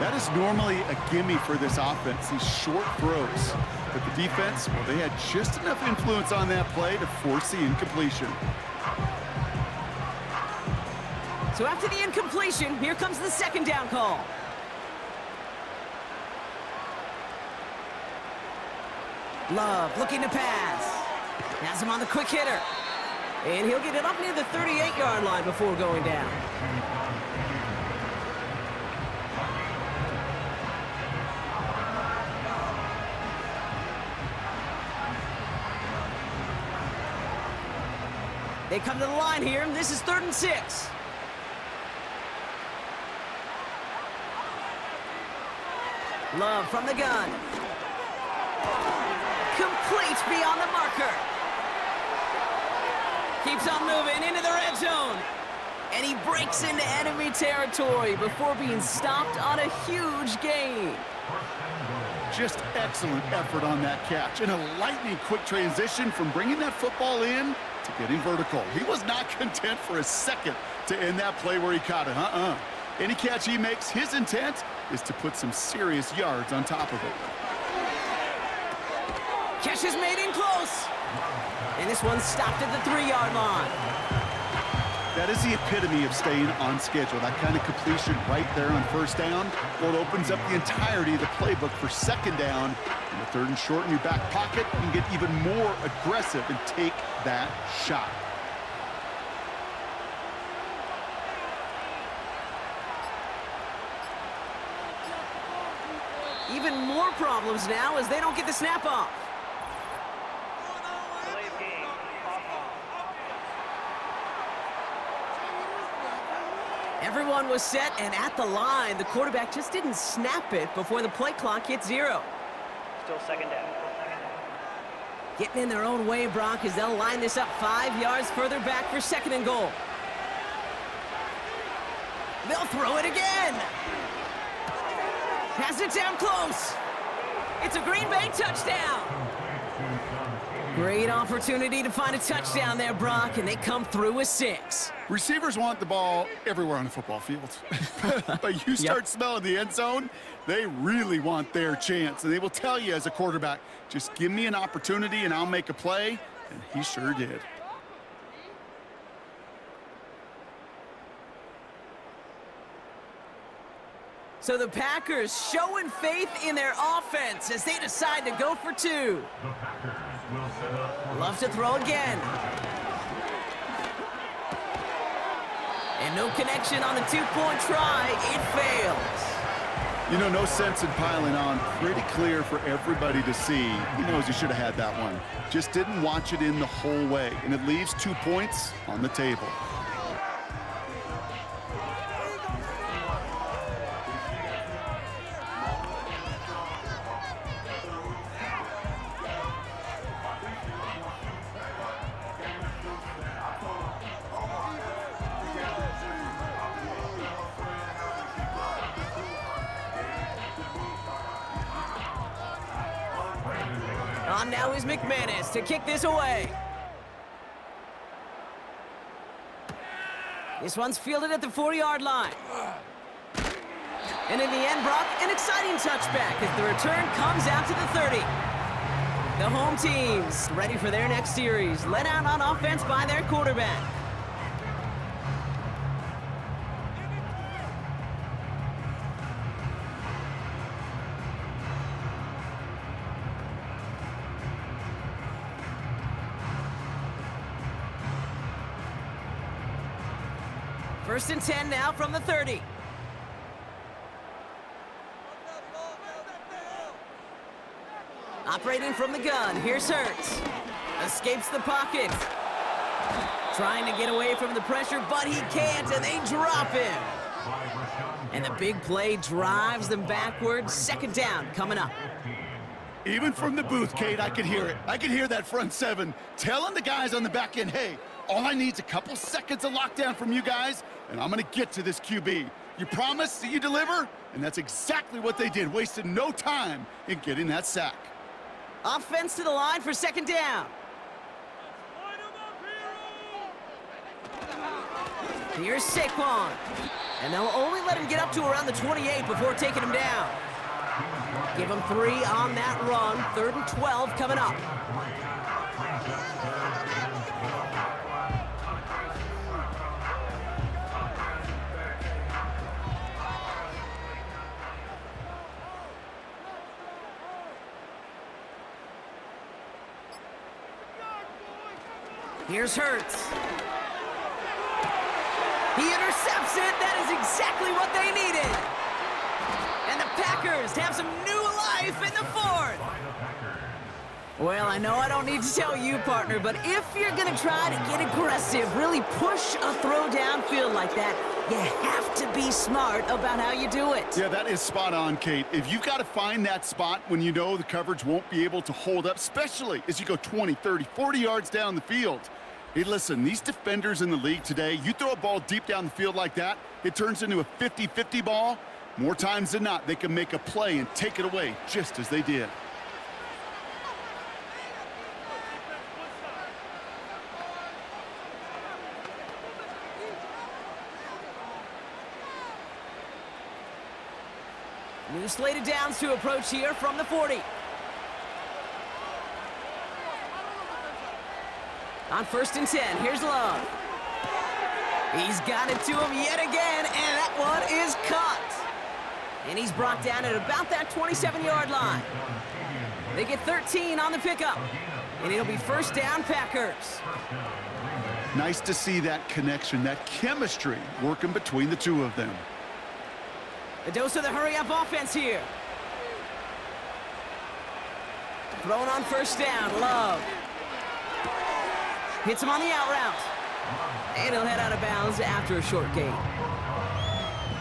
That is normally a gimme for this offense, these short throws. But the defense, well, they had just enough influence on that play to force the incompletion. So after the incompletion, here comes the 2nd down call. Love looking to pass. Has him on the quick hitter. And he'll get it up near the 38-yard line before going down. They come to the line here, and this is 3rd and 6. Love from the gun. Complete beyond the marker. Keeps on moving into the red zone. And he breaks into enemy territory before being stopped on a huge gain. Just excellent effort on that catch. And a lightning quick transition from bringing that football in to getting vertical. He was not content for a second to end that play where he caught it. Any catch he makes, his intent is to put some serious yards on top of it. Catch is made in close. And this one stopped at the 3-yard line. That is the epitome of staying on schedule. That kind of completion right there on 1st down. Well, it opens up the entirety of the playbook for 2nd down. In the 3rd and short in your back pocket, you can get even more aggressive and take that shot. Even more problems now as they don't get the snap off. Delay of game. Everyone was set and at the line. The quarterback just didn't snap it before the play clock hit 0. Still 2nd down. Getting in their own way, Brock, as they'll line this up 5 yards further back for 2nd and goal. They'll throw it again. Has it down close. It's a Green Bay touchdown. Great opportunity to find a touchdown there, Brock, and they come through with 6. Receivers want the ball everywhere on the football field. But you start smelling the end zone, they really want their chance. And they will tell you as a quarterback, just give me an opportunity and I'll make a play. And he sure did. So the Packers showing faith in their offense as they decide to go for 2. The Packers will set up. Love to throw again. And no connection on the 2-point try. It fails. You know, no sense in piling on. Pretty clear for everybody to see. He knows he should have had that one. Just didn't watch it in the whole way. And it leaves 2 points on the table. On now is McManus to kick this away. This one's fielded at the 40-yard line. And in the end, Brock, an exciting touchback as the return comes out to the 30. The home team's ready for their next series, led out on offense by their quarterback. First and 10 now from the 30. Operating from the gun, here's Hurts. Escapes the pocket. Trying to get away from the pressure, but he can't, and they drop him. And the big play drives them backwards. Second down coming up. Even from the booth, Kate, I could hear it. I could hear that front seven telling the guys on the back end, hey, all I need is a couple seconds of lockdown from you guys, and I'm going to get to this QB. You promise that you deliver? And that's exactly what they did, wasted no time in getting that sack. Offense to the line for second down. Here's Saquon. And they'll only let him get up to around the 28 before taking him down. Give him 3 on that run. 3rd and 12 coming up. Here's Hurts. He intercepts it. That is exactly what they needed. And the Packers have some new life in the 4th. Well, I know I don't need to tell you, partner, but if you're going to try to get aggressive, really push a throw downfield like that, you have to be smart about how you do it. Yeah, that is spot on, Kate. If you've got to find that spot when you know the coverage won't be able to hold up, especially as you go 20, 30, 40 yards down the field. Hey, listen, these defenders in the league today, you throw a ball deep down the field like that, it turns into a 50-50 ball. More times than not, they can make a play and take it away, just as they did. New slated downs to approach here from the 40. On 1st and 10, here's Love. He's got it to him yet again, and that one is caught. And he's brought down at about that 27-yard line. They get 13 on the pickup, and it'll be first down Packers. Nice to see that connection, that chemistry working between the two of them. A dose of the hurry-up offense here. Thrown on first down, Love. Hits him on the out route. And he'll head out of bounds after a short gain.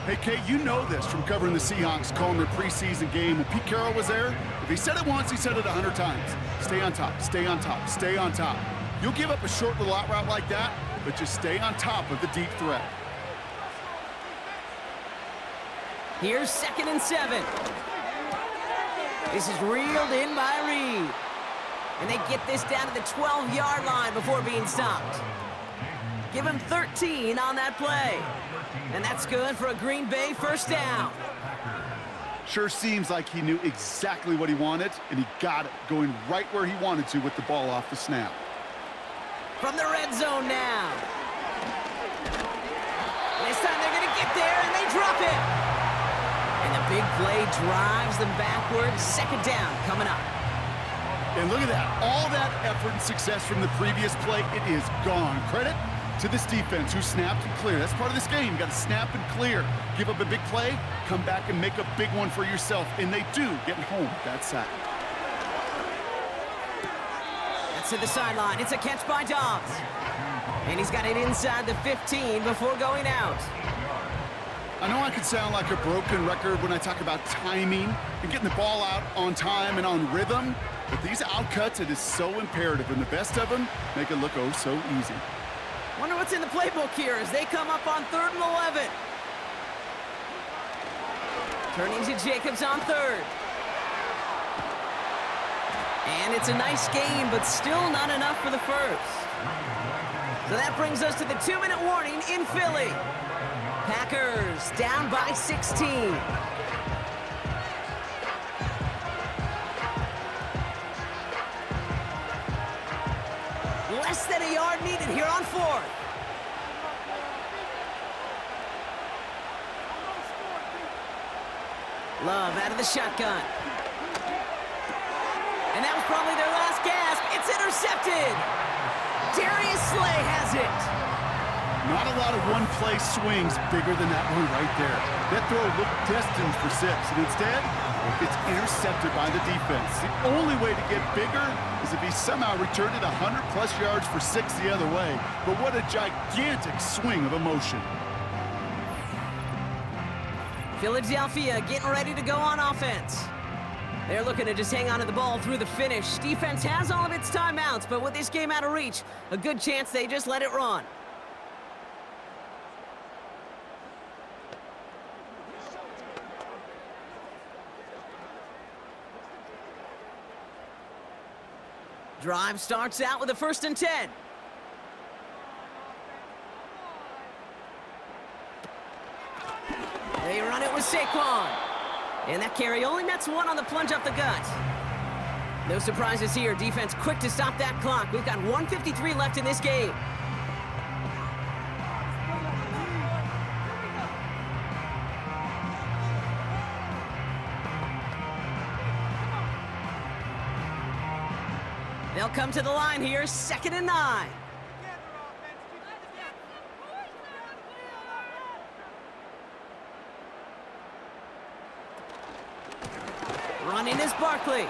Hey, Kate, you know this from covering the Seahawks, calling their preseason game. When Pete Carroll was there, if he said it once, he said it 100 times. Stay on top, stay on top, stay on top. You'll give up a short little out route like that, but just stay on top of the deep threat. Here's 2nd and 7. This is reeled in by Reed. And they get this down to the 12-yard line before being stopped. Give him 13 on that play. And that's good for a Green Bay first down. Sure seems like he knew exactly what he wanted, and he got it, going right where he wanted to with the ball off the snap. From the red zone now. This time they're going to get there, and they drop it. And the big play drives them backwards. Second down coming up. And look at that. All that effort and success from the previous play, it is gone. Credit to this defense who snapped and cleared. That's part of this game. You got to snap and clear. Give up a big play, come back and make a big one for yourself. And they do get home with that sack. That's to the sideline. It's a catch by Dobbs. And he's got it inside the 15 before going out. I know I could sound like a broken record when I talk about timing and getting the ball out on time and on rhythm, but these outcuts, it is so imperative, and the best of them make it look oh so easy. Wonder what's in the playbook here as they come up on 3rd and 11. Turning to Jacobs on 3rd. And it's a nice gain, but still not enough for the first. So that brings us to the 2-minute warning in Philly. Packers down by 16. Less than a yard needed here on 4th. Love out of the shotgun. And that was probably their last gasp. It's intercepted. Darius Slay has it. Not a lot of one-play swings bigger than that one right there. That throw looked destined for 6, and instead, it gets intercepted by the defense. The only way to get bigger is if he somehow returned it 100-plus yards for 6 the other way. But what a gigantic swing of emotion. Philadelphia getting ready to go on offense. They're looking to just hang on to the ball through the finish. Defense has all of its timeouts, but with this game out of reach, a good chance they just let it run. Drive starts out with a 1st and 10. They run it with Saquon. And that carry only nets 1 on the plunge up the gut. No surprises here. Defense quick to stop that clock. We've got 1:53 left in this game. They'll come to the line here, 2nd and 9. Running is Barkley.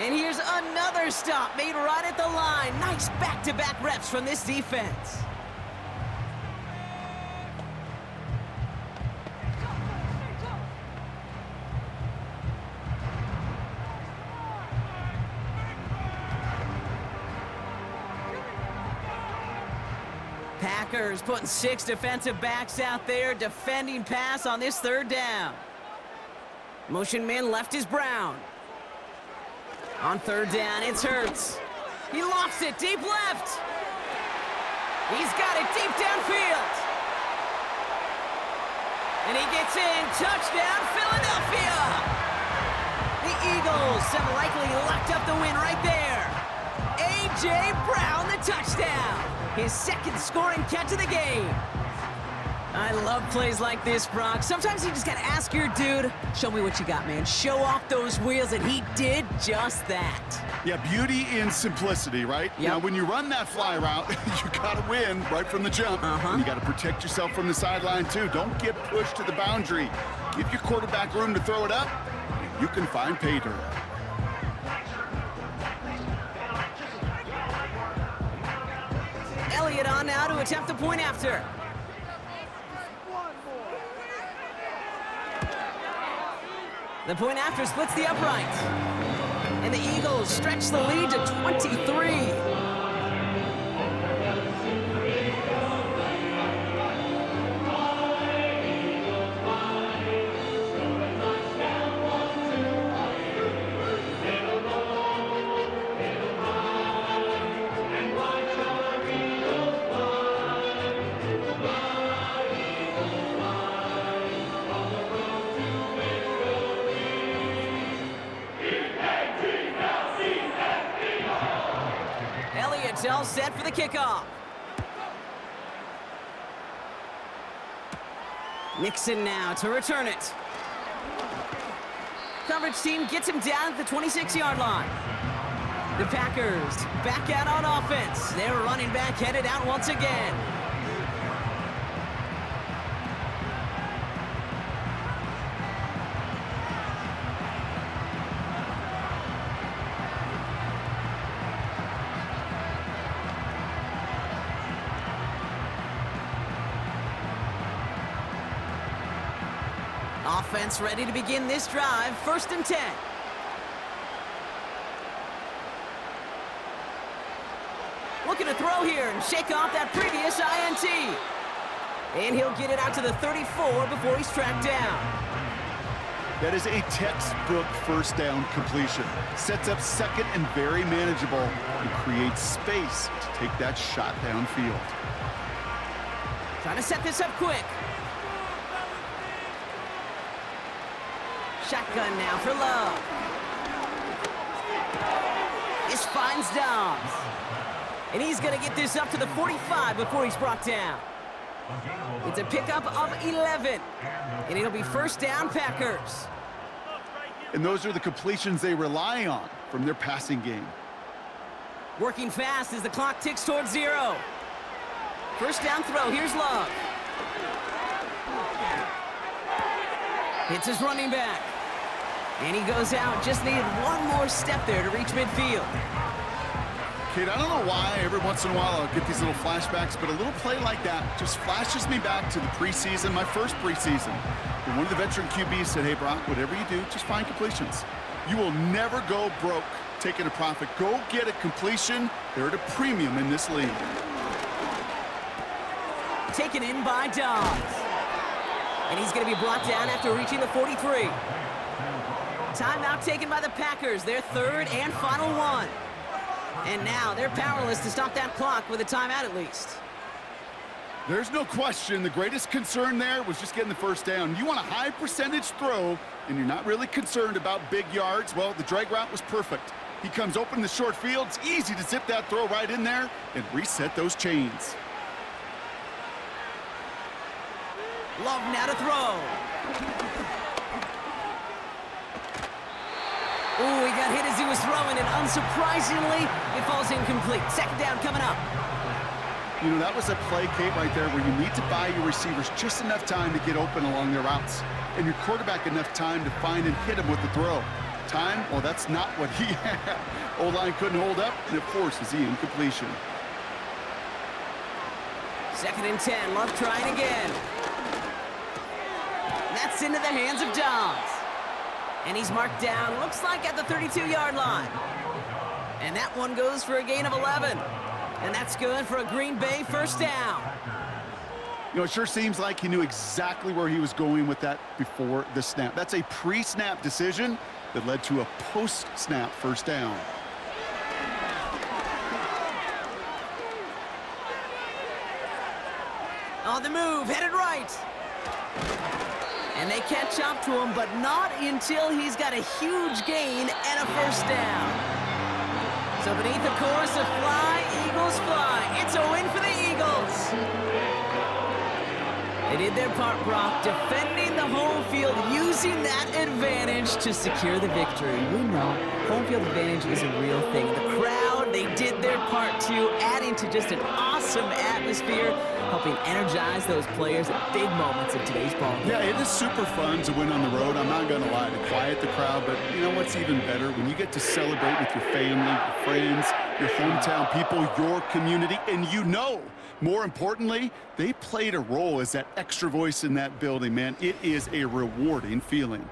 And here's another stop made right at the line. Nice back-to-back reps from this defense. Packers putting 6 defensive backs out there defending pass on this 3rd down. Motion man left is Brown. On 3rd down, it's Hurts. He lofts it deep left. He's got it deep downfield. And he gets in. Touchdown, Philadelphia. The Eagles have likely locked up the win right there. A.J. Brown, the touchdown. His 2nd scoring catch of the game. I love plays like this, Brock. Sometimes you just got to ask your dude, show me what you got, man. Show off those wheels, and he did just that. Yeah, beauty in simplicity, right? Yep. Now, when you run that fly route, you got to win right from the jump. And you got to protect yourself from the sideline, too. Don't get pushed to the boundary. Give your quarterback room to throw it up. You can find pay dirt. Elliott on now to attempt the point after. The point after splits the upright. And the Eagles stretch the lead to 23. All set for the kickoff. Nixon now to return it. Coverage team gets him down at the 26-yard line. The Packers back out on offense. Their running back headed out once again. Offense ready to begin this drive. 1st and 10. Looking to throw here and shake off that previous INT. And he'll get it out to the 34 before he's tracked down. That is a textbook first down completion. Sets up second and very manageable and creates space to take that shot downfield. Trying to set this up quick. Shotgun now for Love. This finds Dobbs. And he's going to get this up to the 45 before he's brought down. It's a pickup of 11. And it'll be first down, Packers. And those are the completions they rely on from their passing game. Working fast as the clock ticks towards 0. First down throw, here's Love. Hits his running back. And he goes out, just needed one more step there to reach midfield. Kate, I don't know why every once in a while I'll get these little flashbacks, but a little play like that just flashes me back to the preseason, my first preseason. And one of the veteran QBs said, hey, Brock, whatever you do, just find completions. You will never go broke taking a profit. Go get a completion. They're at a premium in this league. Taken in by Dobbs. And he's going to be brought down after reaching the 43. Timeout taken by the Packers, their third and final one. And now they're powerless to stop that clock with a timeout at least. There's no question the greatest concern there was just getting the first down. You want a high percentage throw, and you're not really concerned about big yards. Well, the drag route was perfect. He comes open in the short field. It's easy to zip that throw right in there and reset those chains. Love now to throw. Ooh, he got hit as he was throwing, and unsurprisingly, it falls incomplete. Second down coming up. You know, that was a play, Kate, right there, where you need to buy your receivers just enough time to get open along their routes, and your quarterback enough time to find and hit him with the throw. Time? Well, that's not what he had. O-line couldn't hold up, and it forces the incompletion. Second and 10, Love trying again. That's into the hands of Dobbs. And he's marked down, looks like at the 32-yard line. And that one goes for a gain of 11. And that's good for a Green Bay first down. You know, it sure seems like he knew exactly where he was going with that before the snap. That's a pre-snap decision that led to a post-snap first down. On the move, headed right. And they catch up to him, but not until he's got a huge gain and a first down. So beneath the chorus of Fly, Eagles Fly, it's a win for the Eagles. They did their part, Brock, defending the home field, using that advantage to secure the victory. We know home field advantage is a real thing. The crowd, they did their part too, adding to just an awesome atmosphere, helping energize those players at big moments of today's ball game. Yeah, it is super fun to win on the road. I'm not going to lie, to quiet the crowd, but you know what's even better? When you get to celebrate with your family, your friends, your hometown people, your community, and you know, more importantly, they played a role as that extra voice in that building, man. It is a rewarding feeling.